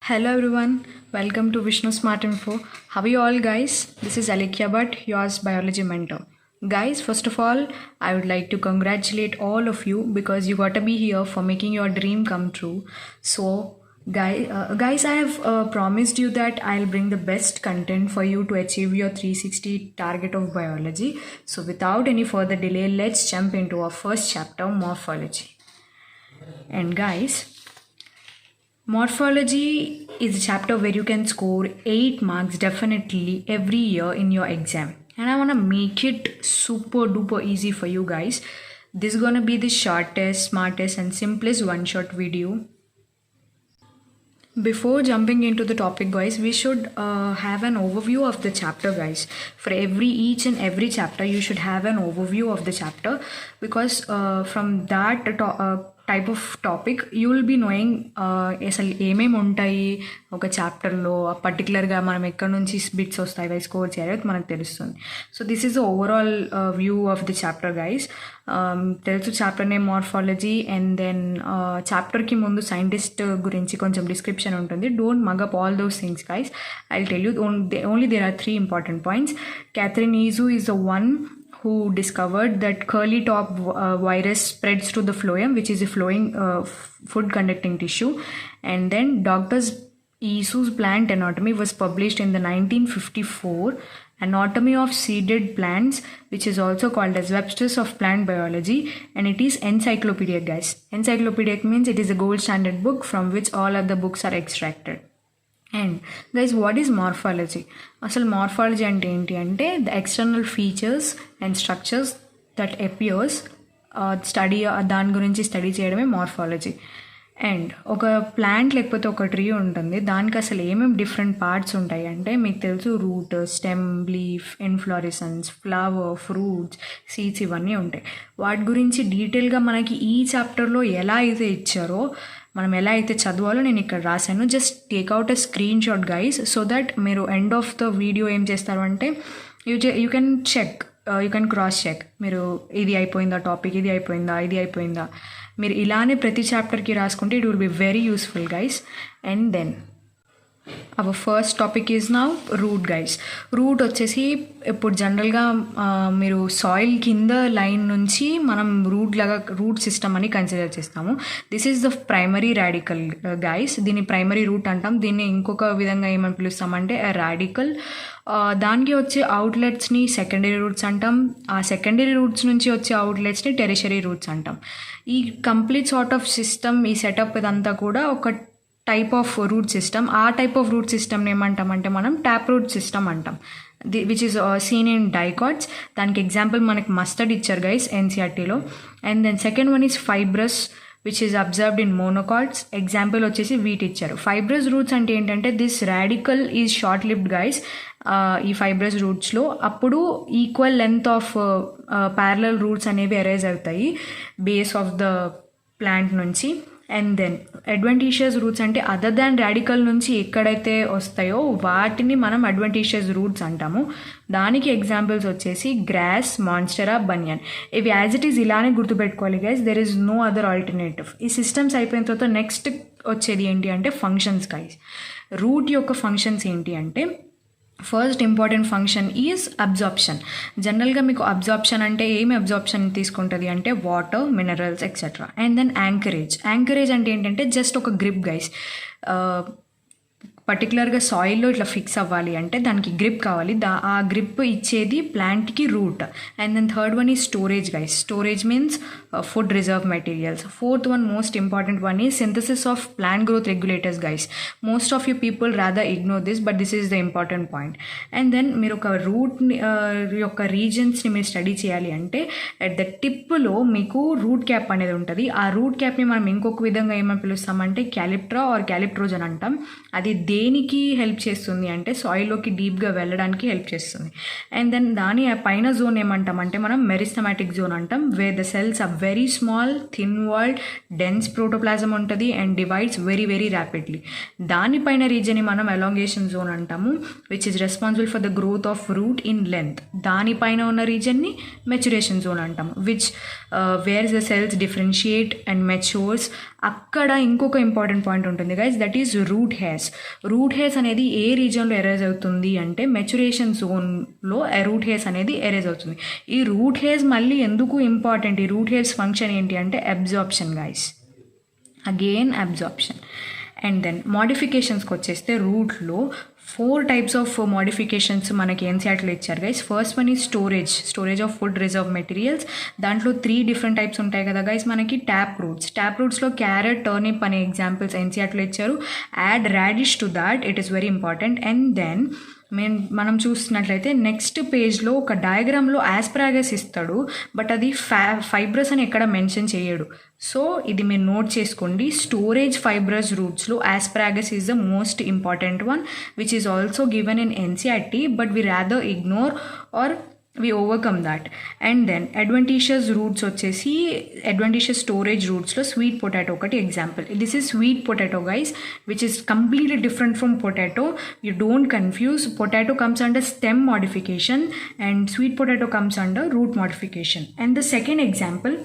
Hello everyone, welcome to Vishnu Smart Info. How are you all guys? This is Alekia Bhatt, yours biology mentor. Guys, first of all, I would like to congratulate all of you because you got to be here for making your dream come true. So, guys, I have promised you that I'll bring the best content for you to achieve your 360 target of biology. So, without any further delay, let's jump into our first chapter, morphology. And guys, morphology is a chapter where you can score 8 marks definitely every year in your exam. And I want to make it super duper easy for you guys. This is gonna be the shortest, smartest, and simplest one-shot video. Before jumping into the topic, guys, we should have an overview of the chapter, guys. For each and every chapter, you should have an overview of the chapter because from that type of topic you will be knowing అసలు ఏమేమి ఉంటాయి ఒక చాప్టర్లో పర్టికులర్గా మనం ఎక్కడి నుంచి bits వస్తాయి అవి స్కోర్ చేయాలి మనకు తెలుస్తుంది. So this is the overall view of the chapter guys. తెలుసు chapter name morphology and then చాప్టర్కి ముందు సైంటిస్ట్ గురించి కొంచెం డిస్క్రిప్షన్ ఉంటుంది. Don't mug up all those things guys. I will tell you only there are 3 important points. Catherine Izu is the one who discovered that curly top virus spreads to the phloem, which is a flowing food conducting tissue. And then Dr. Isu's plant anatomy was published in the 1954 Anatomy of Seeded Plants, which is also called as Webster's of Plant Biology, and it is encyclopedic, guys. Encyclopedic means it is a gold standard book from which all other books are extracted. And guys, what is morphology? అసలు morphology అంటే ఏంటి అంటే the external features and structures that appears study దాని గురించి study చేయడమే morphology. And ఒక plant లేకపోతే ఒక ట్రీ ఉంటుంది, దానికి అసలు ఏమేమి డిఫరెంట్ పార్ట్స్ ఉంటాయి అంటే మీకు తెలుసు, root, stem, leaf, inflorescence, flower, fruits, seeds ఇవన్నీ ఉంటాయి. వాటి గురించి డీటెయిల్గా మనకి ఈ చాప్టర్లో ఎలా అయితే ఇచ్చారో, మనం ఎలా అయితే చదవాలో నేను ఇక్కడ రాశాను. Just take out a screenshot guys, so that మీరు ఎండ్ ఆఫ్ ద వీడియో ఏం చేస్తారు అంటే you can check, you can cross check. మీరు ఇది అయిపోయిందా టాపిక్, ఇది అయిపోయిందా, మీరు ఇలానే ప్రతి చాప్టర్కి రాసుకుంటే it will be very useful guys. And then our first topic is now root guys. Root వచ్చేసి ఇప్పుడు జనరల్గా మీరు సాయిల్ కింద లైన్ నుంచి మనం రూట్ సిస్టమ్ అని కన్సిడర్ చేస్తాము. This is the primary radical guys. దీన్ని ప్రైమరీ రూట్ అంటాం. దీన్ని ఇంకొక విధంగా ఏమని పిలుస్తామంటే రాడికల్. దానికి వచ్చే అవుట్లెట్స్ని సెకండరీ రూట్స్ అంటాం. ఆ సెకండరీ రూట్స్ నుంచి వచ్చే అవుట్లెట్స్ని టెరిషరీ రూట్స్ అంటాం. ఈ కంప్లీట్ సార్ట్ ఆఫ్ సిస్టమ్, ఈ సెటప్ ఇదంతా కూడా ఒక టైప్ ఆఫ్ రూట్ సిస్టమ్. ఆ టైప్ ఆఫ్ రూట్ సిస్టమ్ని ఏమంటామంటే మనం ట్యాప్ రూట్ సిస్టమ్ అంటాం, which is seen in dicots. దానికి ఎగ్జాంపుల్ మనకి మస్టర్డ్ ఇచ్చారు గైస్ ఎన్సీఆర్టీలో. And then second one is fibrous, which is observed in monocots. Example వచ్చేసి వీట్ ఇచ్చారు. ఫైబ్రస్ రూట్స్ అంటే ఏంటంటే this radical is short lived guys. ఈ ఫైబ్రస్ రూట్స్లో అప్పుడు equal length of parallel roots అనేవి అరైజ్ అవుతాయి బేస్ ఆఫ్ ద ప్లాంట్ నుంచి. అండ్ దెన్ అడ్వెంటీషియస్ రూట్స్ అంటే అదర్ దాన్ రాడికల్ నుంచి ఎక్కడైతే వస్తాయో వాటిని మనం అడ్వెంటీషియస్ రూట్స్ అంటాము. దానికి ఎగ్జాంపుల్స్ వచ్చేసి గ్రాస్, మాన్స్టెరా, బనియన్. ఇవి యాజ్ ఇట్ ఈజ్ ఇలానే గుర్తుపెట్టుకోవాలి guys. There is no other alternative. ఈ సిస్టమ్స్ అయిపోయిన తర్వాత నెక్స్ట్ వచ్చేది ఏంటి అంటే ఫంక్షన్స్ గైస్. రూట్ యొక్క ఫంక్షన్స్ ఏంటి అంటే first important function is absorption. జనరల్గా మీకు అబ్జార్ప్షన్ అంటే ఏమి అబ్జార్ప్షన్ తీసుకుంటుంది అంటే water, minerals etcetera. And then anchorage అంటే ఏంటంటే జస్ట్ ఒక గ్రిప్ గైస్. పర్టికులర్గా సాయిల్లో ఇట్లా ఫిక్స్ అవ్వాలి అంటే దానికి గ్రిప్ కావాలి. ఆ గ్రిప్ ఇచ్చేది ప్లాంట్కి root. And then third one is storage guys. Storage means food reserve materials. Fourth one most important one is synthesis of plant growth regulators guys. Most of you people rather ignore this, but this is the important point. And then మీరు ఒక రూట్ని యొక్క రీజన్స్ని మీరు study చేయాలి అంటే at the టిప్లో మీకు route cap అనేది ఉంటుంది. ఆ రూట్ క్యాప్ని మనం ఇంకొక విధంగా ఏమని పిలుస్తామంటే క్యాలిప్ట్రా ఆర్ క్యాలిప్ట్రోజన్ అంటాం. అది దేనికి హెల్ప్ చేస్తుంది అంటే సాయిల్లోకి డీప్గా వెళ్ళడానికి హెల్ప్ చేస్తుంది. అండ్ దెన్ దాని పైన జోన్ ఏమంటాం అంటే మనం మెరిస్టమాటిక్ జోన్ అంటాం, where the cells are very small, thin walled, dense protoplasm ఉంటుంది and divides very very rapidly. దానిపైన రీజన్ని మనం ఎలాంగేషన్ జోన్ అంటాము, which is responsible for the growth of root in length. దానిపైన ఉన్న రీజన్ని మెచ్యురేషన్ జోన్ అంటాము, which where the cells differentiate and matures. అక్కడ ఇంకొక ఇంపార్టెంట్ పాయింట్ ఉంటుంది guys, that is root hairs. Root hairs అనేది ఏ రీజన్లో ఎరేజ్ అవుతుంది అంటే మెచ్యురేషన్ జోన్లో రూట్ హెయిర్స్ అనేది ఎరేజ్ అవుతుంది. ఈ రూట్ హెయిర్స్ మళ్ళీ ఎందుకు ఇంపార్టెంట్, ఈ రూట్ హెయిర్స్ ఫంక్షన్ ఏంటి అంటే absorption guys, again absorption. And then మోడిఫికేషన్స్కి వచ్చేస్తే రూట్లో 4 types ఆఫ్ మోడిఫికేషన్స్ మనకి ఎన్సీఆర్టీలో ఇచ్చారు గైస్. ఫస్ట్ వన్ ఈ storage of food reserve materials. దాంట్లో 3 different types ఉంటాయి కదా గైస్ మనకి. ట్యాప్ రూట్స్లో క్యారెట్, టర్నిప్ అనే ఎగ్జాంపుల్స్ ఎన్సీఆర్టీలో ఇచ్చారు. Add radish to that, it is very important. And then మనం చూస్తున్నట్లయితే నెక్స్ట్ పేజ్లో ఒక డయాగ్రామ్లో ఆస్ప్రాగస్ ఇస్తాడు, బట్ అది ఫైబ్రస్ అని ఎక్కడ మెన్షన్ చేయడు. సో ఇది మీరు నోట్ చేసుకోండి. స్టోరేజ్ ఫైబ్రస్ రూట్స్లో asparagus is the most important one, which is also given in NCERT, but we rather ignore or we overcome that. And then adventitious roots వచ్చేసి adventitious storage rootsలో sweet potato ఒకటి example. This is sweet potato guys, which is completely different from potato. You don't confuse. Potato comes under stem modification and sweet potato comes under root modification. And the second example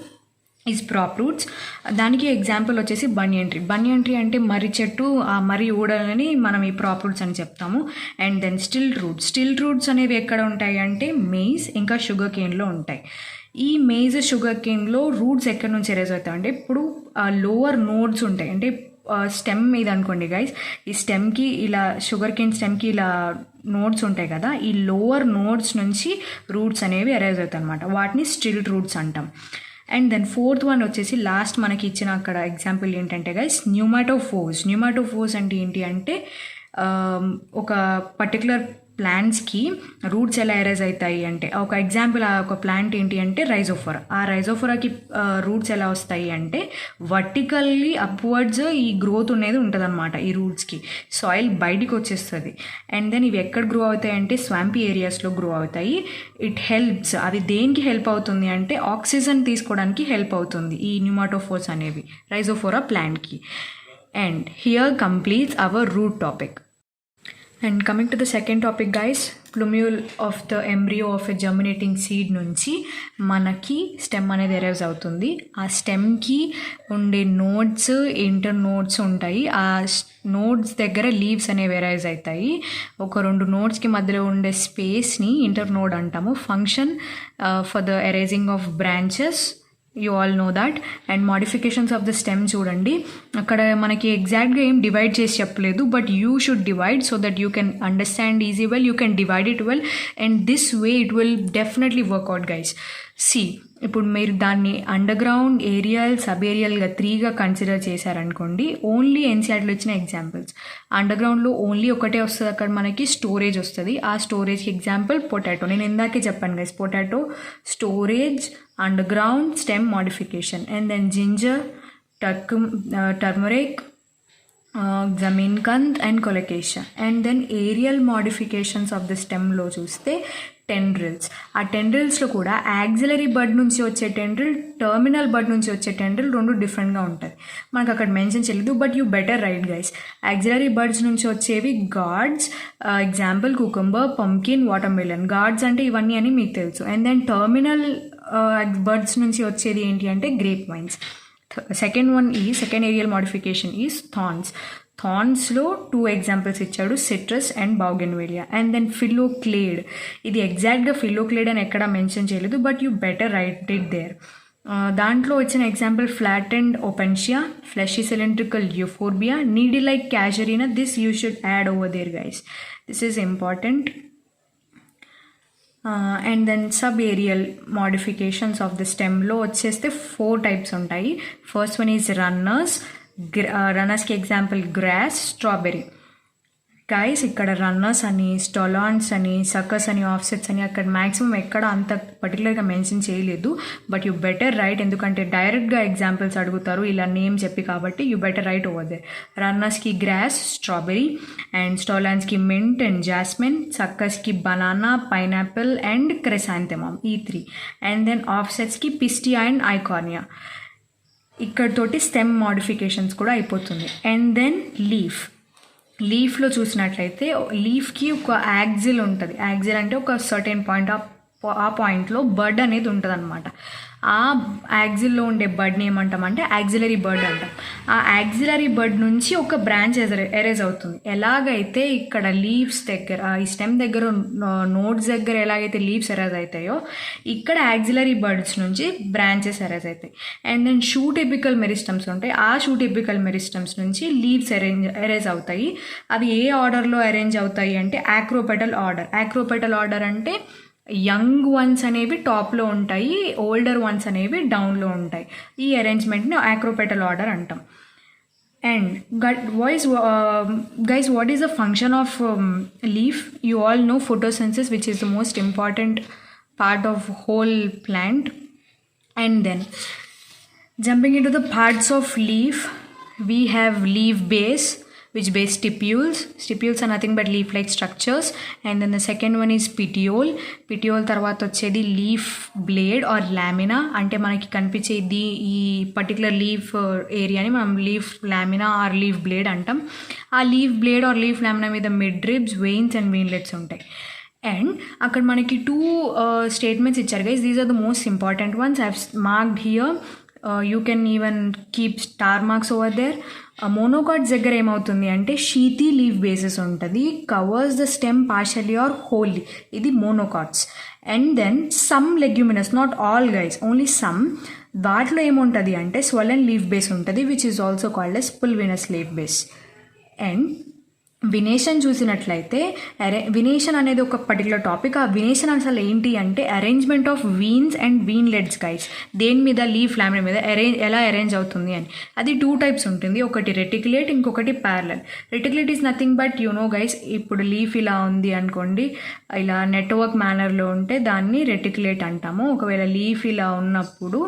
is ప్రాప్ roots. దానికి example వచ్చేసి బనియన్ tree అంటే మర్రి చెట్టు, ఆ మర్రి ఊడలని మనం ఈ ప్రాప్ roots అని చెప్తాము. And then still roots అనేవి ఎక్కడ ఉంటాయి అంటే మెయిజ్ ఇంకా షుగర్ కేన్లో ఉంటాయి. ఈ మెయిజ్ షుగర్ కేన్లో రూట్స్ ఎక్కడి నుంచి ఎరేజ్ అవుతాయి అంటే ఇప్పుడు లోవర్ నోడ్స్ ఉంటాయి, అంటే స్టెమ్ మీద అనుకోండి గైస్, ఈ స్టెమ్కి ఇలా షుగర్ కేన్ స్టెమ్కి ఇలా నోడ్స్ ఉంటాయి కదా, ఈ లోవర్ నోడ్స్ నుంచి రూట్స్ అనేవి ఎరేజ్ అవుతాయి అనమాట. వాటిని స్టిల్ రూట్స్ అంటాం. అండ్ దెన్ ఫోర్త్ వన్ వచ్చేసి లాస్ట్ మనకి ఇచ్చిన అక్కడ ఎగ్జాంపుల్ ఏంటంటే గైస్ న్యూమాటోఫోర్స్ అంటే ఏంటి అంటే ఒక పర్టికులర్ ప్లాంట్స్కి రూట్స్ ఎలా ఎరేజ్ అవుతాయి అంటే, ఒక ఎగ్జాంపుల్ ఒక ప్లాంట్ ఏంటి అంటే రైజోఫోరా. ఆ రైజోఫోరాకి రూట్స్ ఎలా వస్తాయి అంటే వర్టికల్లీ అప్వర్డ్స్ ఈ గ్రోత్ అనేది ఉంటుంది అనమాట. ఈ రూట్స్కి సాయిల్ బయటికి వచ్చేస్తుంది. అండ్ దెన్ ఇవి ఎక్కడ గ్రో అవుతాయి అంటే స్వాంపీ ఏరియాస్లో గ్రో అవుతాయి. ఇట్ హెల్ప్స్, అది దేనికి హెల్ప్ అవుతుంది అంటే ఆక్సిజన్ తీసుకోవడానికి హెల్ప్ అవుతుంది ఈ న్యూమాటోఫోర్స్ అనేవి రైజోఫోరా ప్లాంట్కి. And here completes our root topic. And coming to the second topic guys, plumule of the embryo of a germinating seed నుంచి మనకి స్టెమ్ అనేది ఎరేజ్ అవుతుంది. ఆ స్టెమ్కి ఉండే నోడ్స్, ఇంటర్ నోడ్స్ ఉంటాయి. ఆ నోడ్స్ దగ్గర లీవ్స్ అనేవి ఎరేజ్ అవుతాయి. ఒక 2 నోడ్స్కి మధ్యలో ఉండే స్పేస్ని ఇంటర్ నోడ్ అంటాము. Function for the erasing of branches, you all know that. And modifications of the stem చూడండి, అక్కడ మనకి ఎగ్జాక్ట్గా ఏం డివైడ్ చేసి చెప్పలేదు, but you should divide so that you can understand easy well, you can divide it well, and this way it will definitely work out guys. సి ఇప్పుడు మీరు దాన్ని అండర్ గ్రౌండ్, ఏరియల్, సబ్ ఏరియల్గా 3గా కన్సిడర్ చేశారనుకోండి. ఓన్లీ ఎన్సీఆర్టీలో ఇచ్చిన ఎగ్జాంపుల్స్. అండర్ గ్రౌండ్లో ఓన్లీ ఒకటే వస్తుంది, అక్కడ మనకి స్టోరేజ్ వస్తుంది. ఆ స్టోరేజ్కి ఎగ్జాంపుల్ పొటాటో. నేను ఇందాకే చెప్పాను guys, potato storage, underground, stem modification. And then ginger, turmeric, జమీన్కంద్ and colocasia. And then aerial modifications of the స్టెమ్లో చూస్తే టెండ్రిల్స్. ఆ టెండ్రిల్స్లో కూడా యాక్సిలరీ బడ్ నుంచి వచ్చే టెండ్రిల్, టర్మినల్ బడ్ నుంచి వచ్చే టెండ్రిల్ 2 డిఫరెంట్గా ఉంటుంది. మనకు అక్కడ మెన్షన్ చేయలేదు, but you better write guys. Axillary buds నుంచి వచ్చేవి gourds, example cucumber, pumpkin, watermelon. Gourds అంటే ఇవన్నీ అని మీకు తెలుసు. అండ్ దెన్ టర్మినల్ బడ్స్ నుంచి వచ్చేది ఏంటి అంటే grape vines. Second aerial modification is థార్న్స్లో 2 ఎగ్జాంపుల్స్ ఇచ్చాడు, citrus and bougainvillea. And then phylloclade. ఇది ఎగ్జాక్ట్గా ఫిలోక్లేడ్ అని ఎక్కడా మెన్షన్ చేయలేదు, but you better write it there. దాంట్లో వచ్చిన example flattened opuntia, fleshy cylindrical euphorbia, needle like casuarina. This you should add over there guys, this is important. And then subaerial modifications of the స్టెమ్లో వచ్చేస్తే 4 types ఉంటాయి. First one is రన్నర్స్కి example grass, strawberry. Guys ఇక్కడ runners అని, stolons అని, సక్కస్ అని, offsets అని అక్కడ maximum ఎక్కడ అంత పర్టికులర్గా మెన్షన్ చేయలేదు. బట్ యూ బెటర్ రైట్, ఎందుకంటే డైరెక్ట్గా ఎగ్జాంపుల్స్ అడుగుతారు ఇలా నేమ్ చెప్పి, కాబట్టి you better write over there. రన్నర్స్కి గ్రాస్, స్ట్రాబెరీ, అండ్ స్టొలాన్స్కి మింట్ అండ్ జాస్మిన్, సక్కస్కి బనానా, పైనాపిల్ అండ్ క్రెసాంథెమమ్, ఈ 3. అండ్ దెన్ ఆఫ్సెట్స్కి పిస్టియా అండ్ ఐకార్నియా. ఇక్కడతోటి స్టెమ్ మోడిఫికేషన్స్ కూడా అయిపోతుంది. అండ్ దెన్ లీఫ్లో చూసినట్లయితే లీఫ్కి ఒక యాక్సిల్ ఉంటుంది. యాక్సిల్ అంటే ఒక సర్టెన్ పాయింట్, ఆ పాయింట్లో బర్డ్ అనేది ఉంటుంది అనమాట. ఆ యాక్సిల్లో ఉండే బర్డ్ని ఏమంటామంటే యాక్సిలరీ బర్డ్ అంటాం. ఆ యాక్సిలరీ బర్డ్ నుంచి ఒక బ్రాంచ్ ఎరేజ్ అవుతుంది. ఎలాగైతే ఇక్కడ లీవ్స్ దగ్గర, ఈ స్టెమ్ దగ్గర, నోడ్స్ దగ్గర ఎలాగైతే లీవ్స్ ఎరేజ్ అవుతాయో, ఇక్కడ యాక్సిలరీ బర్డ్స్ నుంచి బ్రాంచెస్ ఎరేజ్ అవుతాయి. And then shoot apical meristems ఉంటాయి. ఆ షూట్ ఎపికల్ మెరిస్టమ్స్ నుంచి లీవ్స్ ఎరేజ్ అవుతాయి. అవి ఏ ఆర్డర్లో అరేంజ్ అవుతాయి అంటే యాక్రోపెటల్ ఆర్డర్ అంటే యంగ్ వన్స్ అనేవి టాప్లో ఉంటాయి, ఓల్డర్ వన్స్ అనేవి డౌన్లో ఉంటాయి. ఈ అరేంజ్మెంట్ని యాక్రోపెటల్ ఆర్డర్ అంటాం. And guys, what is the function of leaf? You all know photosynthesis, which is the most important part of whole plant. And then jumping into the parts of leaf, we have leaf base, which base stipules. Stipules are nothing but leaf-like structures. And then the second one is petiole. Petiole తర్వాత వచ్చేది leaf blade are lamina. అంటే మనకి కనిపించేది ఈ particular leaf ఏరియాని మనం leaf lamina or leaf blade అంటాం. ఆ leaf blade or leaf lamina మీద midribs, veins and veinlets ఉంటాయి. అండ్ అక్కడ మనకి 2 స్టేట్మెంట్స్ ఇచ్చారు guys. These are the most important ones. I have marked here. You can even keep star marks over there. Monocots దగ్గర ఏమవుతుంది అంటే sheathy leaf bases ఉంటుంది, covers the stem partially or wholly. ఇది monocots. And then some leguminous, not all guys, only some. వాటిలో ఏముంటుంది అంటే swollen leaf base ఉంటుంది, which is also called as pulvinus leaf base. And venation చూసినట్లయితే venation అనేది ఒక particular topic. ఆ venation అసలు ఏంటి అంటే arrangement of veins and veinlets guys. దేని మీద, లీఫ్ లామినా మీద ఎలా అరేంజ్ అవుతుంది అని. అది 2 టైప్స్ ఉంటుంది. ఒకటి రెటిక్యులేట్, ఇంకొకటి parallel. Reticulate is nothing but guys, ఇప్పుడు లీఫ్ ఇలా ఉంది అనుకోండి, ఇలా నెట్వర్క్ మేనర్లో ఉంటే దాన్ని రెటిక్యులేట్ అంటాము. ఒకవేళ లీఫ్ ఇలా ఉన్నప్పుడు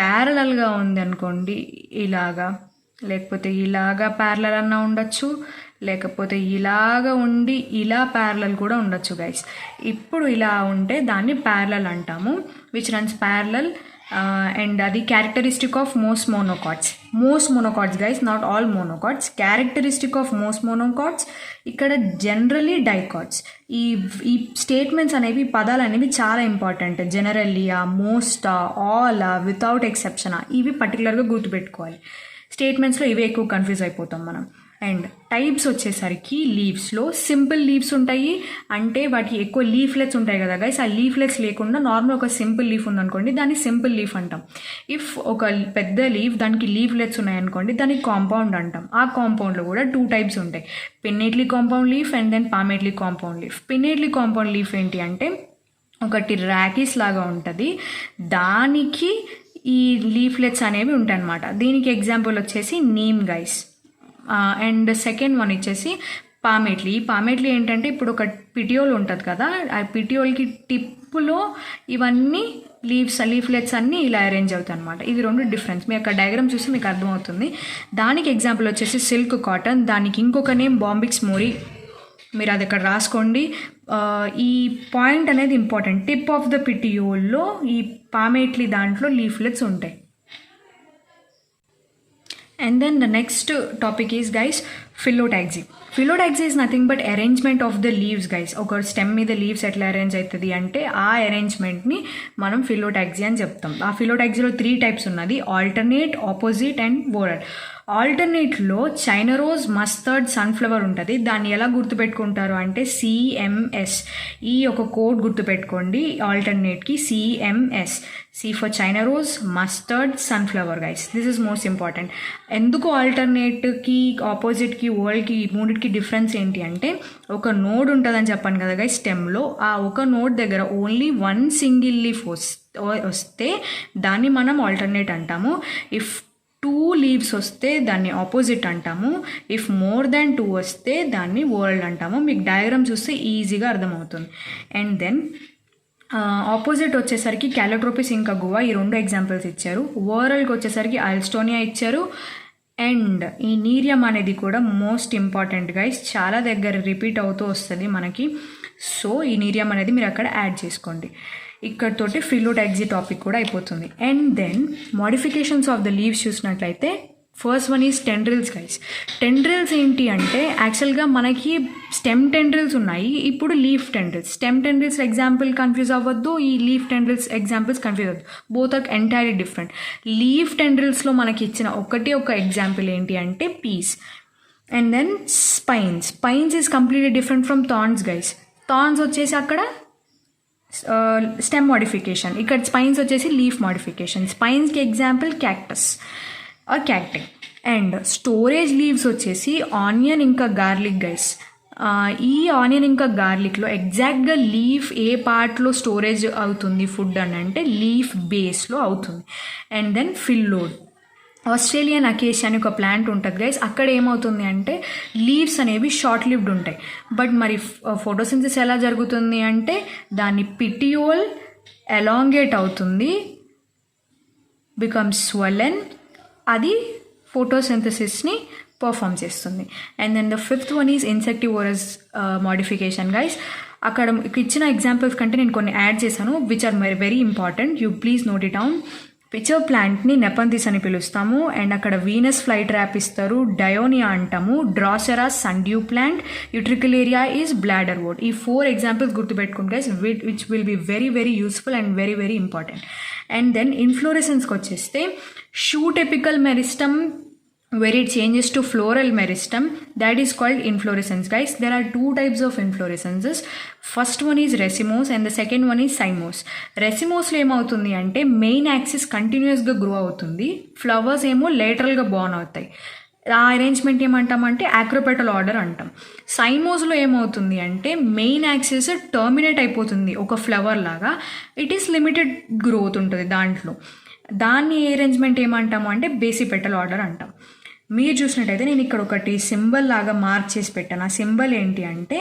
ప్యారలల్గా ఉంది అనుకోండి, ఇలాగా, లేకపోతే ఇలాగా ప్యారలల్ అన్నా ఉండొచ్చు, లేకపోతే ఇలాగా ఉండి ఇలా ప్యారలల్ కూడా ఉండొచ్చు గైస్. ఇప్పుడు ఇలా ఉంటే దాన్ని ప్యారలల్ అంటాము, విచ్ రన్స్ ప్యారలల్. అండ్ అది characteristic of most monocots guys, not all monocots. Characteristic of most monocots. ఇక్కడ జనరల్లీ డైకాట్స్. ఈ స్టేట్మెంట్స్ అనేవి, పదాలు అనేవి చాలా important. Generally, most, all, without exception, ఇవి పర్టికులర్గా గుర్తుపెట్టుకోవాలి. స్టేట్మెంట్స్లో ఇవే ఎక్కువ కన్ఫ్యూజ్ అయిపోతాం మనం. అండ్ టైప్స్ వచ్చేసరికి లీవ్స్లో సింపుల్ లీవ్స్ ఉంటాయి, అంటే వాటికి ఎక్కువ లీఫ్లెట్స్ ఉంటాయి కదా గైస్. ఆ లీఫ్లెట్స్ లేకుండా నార్మల్ ఒక సింపుల్ లీఫ్ ఉందనుకోండి, దాన్ని సింపుల్ లీఫ్ అంటాం. ఇఫ్ ఒక పెద్ద లీఫ్ దానికి లీఫ్లెట్స్ ఉన్నాయనుకోండి, దానికి కాంపౌండ్ అంటాం. ఆ కాంపౌండ్లో కూడా 2 టైప్స్ ఉంటాయి, pinnately compound leaf and then palmately compound leaf. Pinnately compound leaf ఏంటి అంటే ఒకటి ర్యాకిస్ లాగా ఉంటుంది, దానికి ఈ లీఫ్లెట్స్ అనేవి ఉంటాయి అన్నమాట. దీనికి ఎగ్జాంపుల్ వచ్చేసి neem guys. And second one వచ్చేసి పామెట్లీ. పామెట్లీ ఏంటంటే ఇప్పుడు ఒక పిటియోల్ ఉంటుంది కదా, ఆ పిటియోల్కి టిప్పులో ఇవన్నీ లీఫ్లెట్స్ అన్నీ ఇలా అరేంజ్ అవుతాయి అనమాట. ఇది 2 డిఫరెన్స్. మీ యొక్క డయాగ్రామ్ చూసి మీకు అర్థమవుతుంది. దానికి ఎగ్జాంపుల్ వచ్చేసి సిల్క్ కాటన్, దానికి ఇంకొక నేమ్ బాంబిక్స్ మోరీ. మీరు అది ఇక్కడ రాసుకోండి. ఈ పాయింట్ అనేది ఇంపార్టెంట్. టిప్ ఆఫ్ ద పిటియోల్లో ఈ పామెట్లీ దాంట్లో లీఫ్లెట్స్ ఉంటాయి. And then the next topic is guys phyllotaxy. Phyllotaxy is nothing but arrangement of the leaves guys. ఒక స్టెమ్ మీద లీవ్స్ ఎట్లా అరేంజ్ అవుతుంది అంటే ఆ అరేంజ్మెంట్ని మనం ఫిలోటాక్సీ అని చెప్తాం. ఆ ఫిలోటాక్సీలో 3 టైప్స్ ఉన్నది, ఆల్టర్నేట్, ఆపోజిట్ అండ్ వోరల్. ఆల్టర్నేట్లో చైనా రోజ్, మస్టర్డ్, సన్ఫ్లవర్ ఉంటుంది. దాన్ని ఎలా గుర్తుపెట్టుకుంటారు అంటే CMS. ఈ ఒక కోడ్ గుర్తుపెట్టుకోండి ఆల్టర్నేట్కి, CMS. C for China rose, mustard, sunflower guys. This is most important. ఎందుకు ఆల్టర్నేట్కి, ఆపోజిట్కి, వరల్డ్కి, 3కి డిఫరెన్స్ ఏంటి అంటే ఒక నోడ్ ఉంటుందని చెప్పాను కదా గైస్ స్టెమ్లో. ఆ ఒక నోడ్ దగ్గర ఓన్లీ 1 సింగిల్ లీఫ్ వస్తే దాన్ని మనం ఆల్టర్నేట్ అంటాము. ఇఫ్ 2 లీవ్స్ వస్తే దాన్ని ఆపోజిట్ అంటాము. ఇఫ్ మోర్ దాన్ 2 వస్తే దాన్ని వరల్డ్ అంటాము. మీకు డయాగ్రామ్ చూస్తే ఈజీగా అర్థమవుతుంది. అండ్ దెన్ ఆపోజిట్ వచ్చేసరికి క్యాలోట్రోపిస్ ఇంకా గువా, ఈ 2 ఎగ్జాంపుల్స్ ఇచ్చారు. వరల్డ్కి వచ్చేసరికి ఆల్స్టోనియా ఇచ్చారు. అండ్ ఈ నీరియం అనేది కూడా మోస్ట్ ఇంపార్టెంట్ గైస్, చాలా దగ్గర రిపీట్ అవుతూ వస్తుంది మనకి. సో ఈ నీరియం అనేది మీరు అక్కడ యాడ్ చేసుకోండి. ఇక్కడతోటి ఫిలోటాక్సీ టాపిక్ కూడా అయిపోతుంది. And then modifications of the leaves చూసినట్లయితే first one is tendrils guys. Tendrils ఏంటి అంటే యాక్చువల్గా మనకి స్టెమ్ టెండ్రిల్స్ ఉన్నాయి, ఇప్పుడు leaf tendrils. Stem tendrils example confuse అవ్వద్దు, ఈ లీఫ్ టెండ్రిల్స్ ఎగ్జాంపుల్స్ కన్ఫ్యూజ్ అవ్వద్దు. Both are entirely different. Leaf టెండ్రిల్స్లో మనకి ఇచ్చిన ఒక ఎగ్జాంపుల్ ఏంటి అంటే peas. And then spines. Spines is completely different from thorns guys. Thorns వచ్చేసి అక్కడ స్టెమ్ మోడిఫికేషన్, ఇక్కడ స్పైన్స్ వచ్చేసి లీఫ్ మోడిఫికేషన్. స్పైన్స్కి example cactus or cacti. And storage leaves వచ్చేసి ఆనియన్ ఇంకా గార్లిక్ గైస్. ఈ ఆనియన్ ఇంకా గార్లిక్లో ఎగ్జాక్ట్గా లీఫ్ ఏ పార్ట్లో స్టోరేజ్ అవుతుంది ఫుడ్ అని అంటే లీఫ్ బేస్లో అవుతుంది. And then phyllode. Australian acacia అని ఒక ప్లాంట్ ఉంటుంది గైస్. అక్కడ ఏమవుతుంది అంటే లీవ్స్ అనేవి షార్ట్ లివ్డ్ ఉంటాయి. బట్ మరి ఫోటోసింథసిస్ ఎలా జరుగుతుంది అంటే దాని పిటియోల్ ఎలాంగేట్ అవుతుంది, బికమ్స్ స్వెలెన్, అది ఫోటోసింథసిస్ని పర్ఫామ్ చేస్తుంది. And then the fifth one is insectivorous modification guys. అక్కడ ఇచ్చిన ఎగ్జాంపుల్స్ కంటే నేను కొన్ని యాడ్ చేశాను which are very important, you please note it down. Pitcher ప్లాంట్ని నెపంథిస్ అని పిలుస్తాము. అండ్ అక్కడ వీనస్ ఫ్లై ట్రాప్ ఇస్తారు, డయోనియా అంటాము, drosera sundew plant, utricularia is bladder wood. ఈ 4 ఎగ్జాంపుల్స్ గుర్తుపెట్టుకోండి guys, which will be very very useful and very very important. And then ఇన్ఫ్లోరెసెన్స్కి వచ్చేస్తే shoot apical meristem where it changes to floral meristem, that is called inflorescence guys. There are 2 types of inflorescences. First one is racemose and the second one is cymose. Racemosలో ఏమవుతుంది అంటే main axis కంటిన్యూస్గా grow అవుతుంది, flowers ఏమో లేటరల్గా Born అవుతాయి. ఆ arrangement ఏమంటామంటే acropetal order అంటాం. సైమోస్లో ఏమవుతుంది అంటే మెయిన్ యాక్సిస్ టర్మినేట్ అయిపోతుంది ఒక ఫ్లవర్ లాగా, ఇట్ ఈస్ లిమిటెడ్ గ్రోత్ ఉంటుంది దాంట్లో. దాన్ని అరేంజ్మెంట్ ఏమంటాము అంటే బేసిపెటల్ ఆర్డర్ అంటాం. మీరు చూసినట్టయితే నేను ఇక్కడ ఒకటి సింబల్ లాగా మార్క్ చేసి పెట్టాను. ఆ సింబల్ ఏంటి అంటే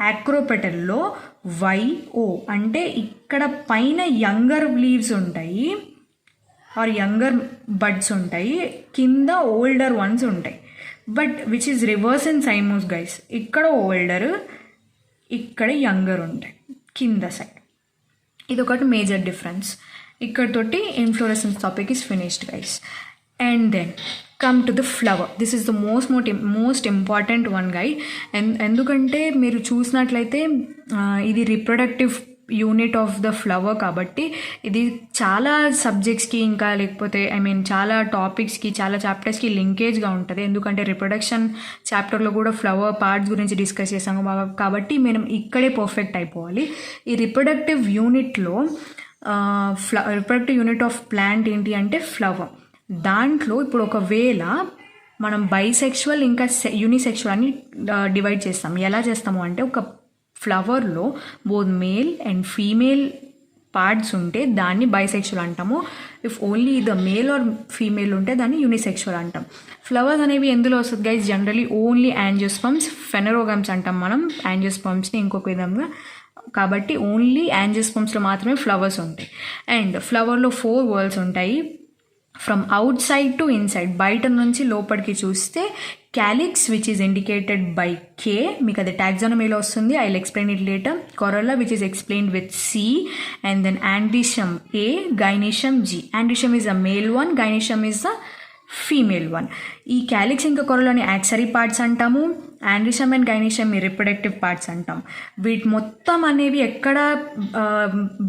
ఆక్రోపెటల్లో YO అంటే ఇక్కడ పైన యంగర్ లీవ్స్ ఉంటాయి ఆర్ యంగర్ బడ్స్ ఉంటాయి, కింద ఓల్డర్ వన్స్ ఉంటాయి. But which is reverse in cymose guys. ఇక్కడ ఓల్డర్, ఇక్కడ యంగర్ ఉంటాయి కింద సైడ్. ఇది ఒకటి మేజర్ డిఫరెన్స్. ఇక్కడతోటి inflorescence topic is finished guys. And then come to the flower. This is the most important one guy. ఎందుకంటే మీరు చూసినట్లయితే ఇది reproductive unit of the flower కాబట్టి ఇది చాలా సబ్జెక్ట్స్కి ఇంకా లేకపోతే చాలా టాపిక్స్కి చాలా చాప్టర్స్కి లింకేజ్గా ఉంటుంది. ఎందుకంటే రిప్రొడక్షన్ చాప్టర్లో కూడా ఫ్లవర్ పార్ట్స్ గురించి డిస్కస్ చేసాము కాబట్టి మనం ఇక్కడే పర్ఫెక్ట్ అయిపోవాలి. ఈ రిప్రొడక్టివ్ యూనిట్లో రిప్రొడక్టివ్ యూనిట్ ఆఫ్ ప్లాంట్ ఏంటి అంటే ఫ్లవర్. దాంట్లో ఇప్పుడు ఒకవేళ మనం బైసెక్షువల్ ఇంకా యూనిసెక్షువల్ అని డివైడ్ చేస్తాం. ఎలా చేస్తాము అంటే ఒక ఫ్లవర్లో both male and female parts ఉంటే దాన్ని బైసెక్షువల్ అంటాము. If only the male or female ఉంటే దాన్ని యూనిసెక్షువల్ అంటాం. ఫ్లవర్స్ అనేవి ఎందులో వస్తుంది guys? Generally only angiosperms, phanerogams అంటాం మనం యాంజియోస్పర్మ్స్ని ఇంకొక విధంగా. కాబట్టి ఓన్లీ యాంజియోస్పర్మ్స్లో మాత్రమే ఫ్లవర్స్ ఉంటాయి. అండ్ ఫ్లవర్లో 4 వరల్స్ ఉంటాయి, from outside to inside. బయట నుంచి లోపలికి చూస్తే calyx which is indicated by K, మీకు అది టాక్సానమీలో వస్తుంది, I will explain it later. Corolla which is explained with C, and then androecium A, gynoecium G. Androecium is a male one, gynoecium is a female one. ఈ calyx ఇంకా కొరలోని accessory parts అంటాము, androecium and gynoecium ఈ reproductive parts అంటాం. వీటి మొత్తం అనేవి ఎక్కడ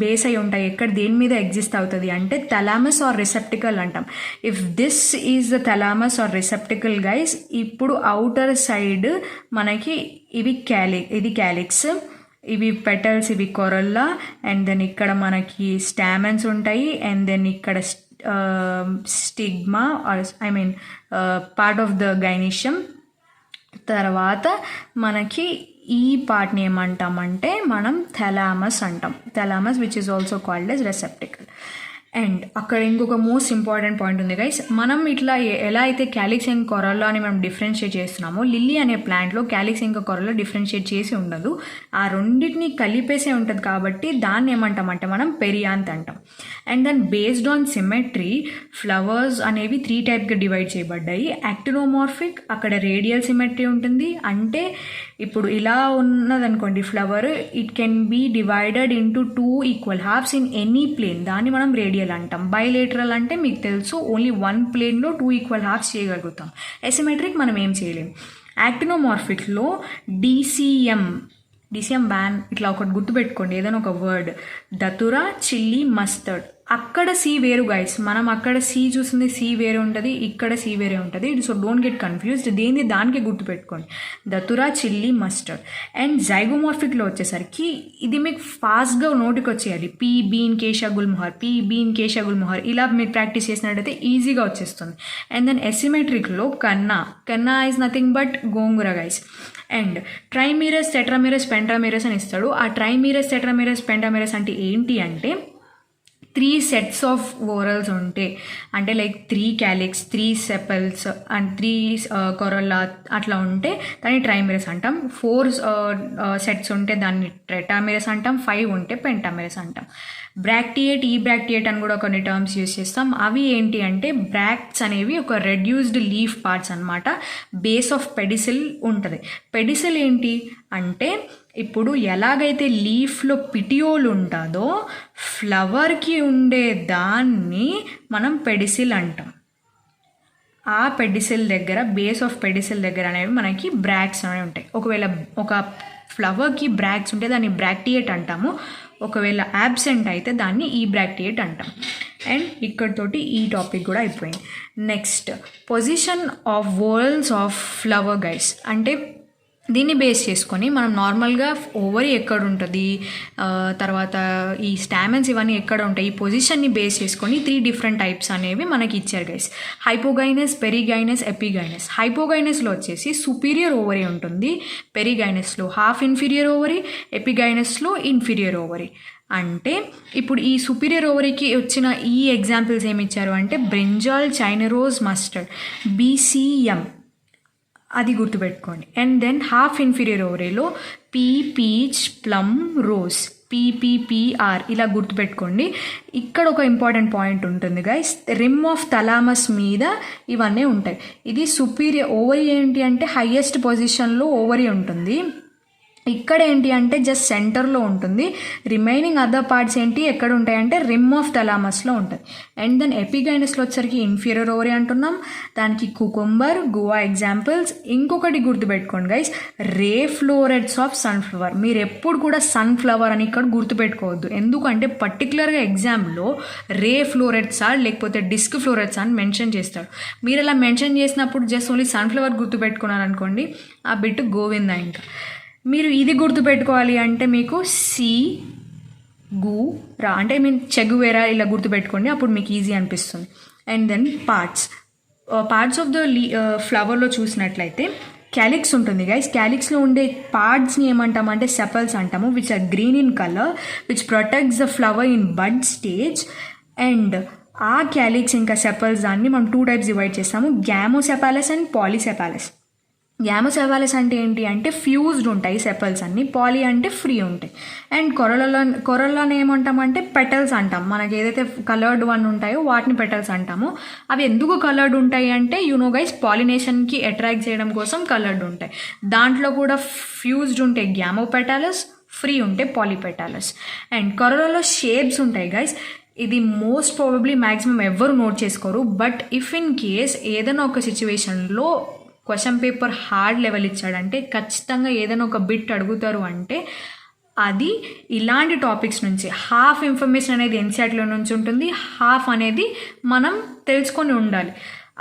బేస్ అయి ఉంటాయి, ఎక్కడ దేని మీద ఎగ్జిస్ట్ అవుతుంది అంటే థలామస్ ఆర్ రిసెప్టికల్ అంటాం. If this is the thalamus or receptacle guys, ఇప్పుడు అవుటర్ సైడ్ మనకి ఇది క్యాలిక్స్, ఇవి పెటల్స్, ఇవి కొరల్లా, అండ్ దెన్ ఇక్కడ మనకి స్టామెన్స్ ఉంటాయి, అండ్ దెన్ ఇక్కడ stigma are part of the gynoecium. తర్వాత మనకి ఈ పార్ట్ని ఏమంటామంటే మనం థలామస్ అంటాం. Thalamus which is also called as receptacle. And అక్కడ ఇంకొక మోస్ట్ ఇంపార్టెంట్ పాయింట్ ఉంది గైస్. మనం ఇట్లా ఎలా అయితే క్యాలిక్స్ అండ్ కొరల్లా అని మనం డిఫరెన్షియేట్ చేస్తున్నామో, లిల్లీ అనే ప్లాంట్లో క్యాలిక్స్ ఇంకా కొరల్లా డిఫరెన్షియేట్ చేసి ఉండదు, ఆ రెండింటిని కలిపేసే ఉంటుంది కాబట్టి దాన్ని ఏమంటామంటే మనం పెరియాంత్ అంటాం. And then based on symmetry flowers అనేవి 3 టైప్గా డివైడ్ చేయబడ్డాయి. యాక్టినోమార్ఫిక్, అక్కడ రేడియల్ సిమెట్రీ ఉంటుంది, అంటే ఇప్పుడు ఇలా ఉన్నదనుకోండి flower, it can be divided into 2 equal halves in any plane, దాన్ని మనం రేడియల్ అంటాం. బైలేటరల్ అంటే మీకు తెలుసు ఓన్లీ 1 ప్లేన్లో 2 ఈక్వల్ హాఫ్స్ చేయగలుగుతాం. ఎసిమెట్రిక్ మనం ఏం చేయలేం. యాక్టినోమార్ఫిక్లో డిసిఎం బ్యాన్ ఇట్లా ఒకటి గుర్తుపెట్టుకోండి, ఏదైనా ఒక వర్డ్, దతురా, చిల్లీ, మస్టర్డ్. అక్కడ సి వేరు గైస్, మనం అక్కడ సి చూస్తుంది, సి వేరే ఉంటుంది, ఇక్కడ సి వేరే ఉంటుంది. సో డోంట్ గెట్ కన్ఫ్యూజ్డ్, దేని దానికే గుర్తుపెట్టుకోండి, దతురా, చిల్లీ, మస్టర్డ్. అండ్ జైగోమార్ఫిక్లో వచ్చేసరికి ఇది మీకు ఫాస్ట్గా నోటికి వచ్చేయాలి, P been కేశా gulmohar, P been కేశా gulmohar, ఇలా మీరు ప్రాక్టీస్ చేసినట్టయితే ఈజీగా వచ్చేస్తుంది. అండ్ దెన్ ఎసిమెట్రిక్లో canna is nothing but gongura guys. And trimerous, tetramerous, pentamerous అని ఇస్తాడు. ఆ ట్రైమీరస్, టెట్రామీరస్, పెంటామీరస్ అంటే ఏంటి అంటే 3 sets ఆఫ్ వోరల్స్ ఉంటే, అంటే లైక్ 3 క్యాలిక్స్, 3 సెపల్స్ అండ్ 3 కొరల్లా అట్లా ఉంటే దాన్ని ట్రైమీరస్ అంటాం. 4 సెట్స్ ఉంటే దాన్ని టెట్రామీరస్ అంటాం. 5 ఉంటే పెంటామీరస్ అంటాం. బ్రాక్టియేట్, ఈ బ్రాక్టియేట్ అని కూడా కొన్ని టర్మ్స్ యూజ్ చేస్తాం. అవి ఏంటి అంటే బ్రాక్ట్స్ అనేవి ఒక రెడ్యూస్డ్ లీఫ్ పార్ట్స్ అనమాట. బేస్ ఆఫ్ పెడిసిల్ ఉంటుంది. పెడిసిల్ ఏంటి అంటే ఇప్పుడు ఎలాగైతే లీఫ్లో పిటియోల్ ఉంటుందో ఫ్లవర్కి ఉండే దాన్ని మనం పెడిసిల్ అంటాం. ఆ పెడిసిల్ దగ్గర, బేస్ ఆఫ్ పెడిసిల్ దగ్గర అనేవి మనకి బ్రాక్ట్స్ అనేవి ఉంటాయి. ఒకవేళ ఒక ఫ్లవర్కి బ్రాక్ట్స్ ఉంటే దాన్ని బ్రాక్టియేట్ అంటాము. ఒకవేళ యాబ్సెంట్ అయితే దాన్ని ఈ బ్రాక్టియేట్ అంటాం. అండ్ ఇక్కడితోటి ఈ టాపిక్ కూడా అయిపోయింది. Next, position of whorls of flower guys. అంటే దీన్ని బేస్ చేసుకొని మనం నార్మల్గా ఓవరీ ఎక్కడ ఉంటుంది, తర్వాత ఈ స్టామెన్స్ ఇవన్నీ ఎక్కడ ఉంటాయి, ఈ పొజిషన్ని బేస్ చేసుకొని 3 డిఫరెంట్ టైప్స్ అనేవి మనకి ఇచ్చారు గైస్. Hypogynous, perigynous, epigynous. హైపోగైనస్లో వచ్చేసి సుపీరియర్ ఓవరీ ఉంటుంది, పెరిగైనస్లో హాఫ్ ఇన్ఫీరియర్ ఓవరీ, ఎపిగైనస్లో ఇన్ఫీరియర్ ఓవరీ. అంటే ఇప్పుడు ఈ సుపీరియర్ ఓవరీకి వచ్చిన ఈ ఎగ్జాంపుల్స్ ఏమి ఇచ్చారు అంటే brinjal, China rose, mustard, BCM, అది గుర్తుపెట్టుకోండి. అండ్ దెన్ హాఫ్ ఇన్ఫీరియర్ ఓవరీలో pea, peach, plum, rose, PPPR ఇలా గుర్తుపెట్టుకోండి. ఇక్కడ ఒక ఇంపార్టెంట్ పాయింట్ ఉంటుంది గైస్, రిమ్ ఆఫ్ థలామస్ మీద ఇవన్నీ ఉంటాయి. ఇది సుపీరియర్ ఓవరీ ఏంటి అంటే హైయెస్ట్ పొజిషన్లో ఓవరీ ఉంటుంది. ఇక్కడ ఏంటి అంటే జస్ట్ సెంటర్లో ఉంటుంది. రిమైనింగ్ అదర్ పార్ట్స్ ఏంటి ఎక్కడ ఉంటాయంటే రిమ్ ఆఫ్ థలామస్లో ఉంటుంది. అండ్ దెన్ ఎపిగైనస్లో వచ్చరికి ఇన్ఫీరియర్ ఓవరీ అంటున్నాం. దానికి కుకుంబర్, గువా ఎగ్జాంపుల్స్. ఇంకొకటి గుర్తుపెట్టుకోండి guys, ray florets of sunflower. మీరు ఎప్పుడు కూడా సన్ఫ్లవర్ అని ఇక్కడ గుర్తుపెట్టుకోవద్దు, ఎందుకంటే పర్టికులర్గా ఎగ్జామ్లో రే ఫ్లోరెట్సా లేకపోతే డిస్క్ ఫ్లోరెట్సా అని మెన్షన్ చేస్తాడు. మీరు అలా మెన్షన్ చేసినప్పుడు జస్ట్ ఓన్లీ సన్ఫ్లవర్ గుర్తుపెట్టుకున్నారనుకోండి, ఆ బిట్ గోవిందా. ఇంకా మీరు ఇది గుర్తుపెట్టుకోవాలి అంటే మీకు సి, గు, రా అంటే చెగువేరా ఇలా గుర్తుపెట్టుకోండి, అప్పుడు మీకు ఈజీ అనిపిస్తుంది. And then parts of the ఫ్లవర్లో చూసినట్లయితే క్యాలిక్స్ ఉంటుంది గైస్. క్యాలిక్స్లో ఉండే పార్ట్స్ని ఏమంటామంటే సెపల్స్ అంటాము, which are green in colour, which protects the flower in bud stage. And ఆ క్యాలిక్స్ ఇంకా సెపల్స్ దాన్ని మనం 2 టైప్స్ డివైడ్ చేస్తాము, గ్యామోసెపాలస్ అండ్ పాలీసెపాలస్. గ్యామోసెపాలస్ అంటే ఏంటి అంటే ఫ్యూజ్డ్ ఉంటాయి సెపల్స్ అన్ని, పాలీ అంటే ఫ్రీ ఉంటాయి. అండ్ కొరల్లాని ఏమంటామంటే పెటల్స్ అంటాం. మనకి ఏదైతే కలర్డ్ వన్ ఉంటాయో వాటిని పెటల్స్ అంటాము. అవి ఎందుకు కలర్డ్ ఉంటాయి అంటే గైస్ పాలినేషన్కి అట్రాక్ట్ చేయడం కోసం కలర్డ్ ఉంటాయి. దాంట్లో కూడా ఫ్యూజ్డ్ ఉంటే గ్యామోపెటాలస్, ఫ్రీ ఉంటే పాలీపెటాలస్. అండ్ కొరలలో షేప్స్ ఉంటాయి గైస్. ఇది మోస్ట్ ప్రాబబ్లీ మ్యాక్సిమం ఎవరు నోట్ చేసుకోరు, బట్ ఇఫ్ ఇన్ కేస్ ఏదైనా ఒక సిచ్యువేషన్లో క్వశ్చన్ పేపర్ హార్డ్ లెవెల్ ఇచ్చాడంటే ఖచ్చితంగా ఏదైనా ఒక బిట్ అడుగుతారు అంటే అది ఇలాంటి టాపిక్స్ నుంచి. హాఫ్ ఇన్ఫర్మేషన్ అనేది ఎన్సీఆర్టీలో నుంచి ఉంటుంది, హాఫ్ అనేది మనం తెలుసుకొని ఉండాలి.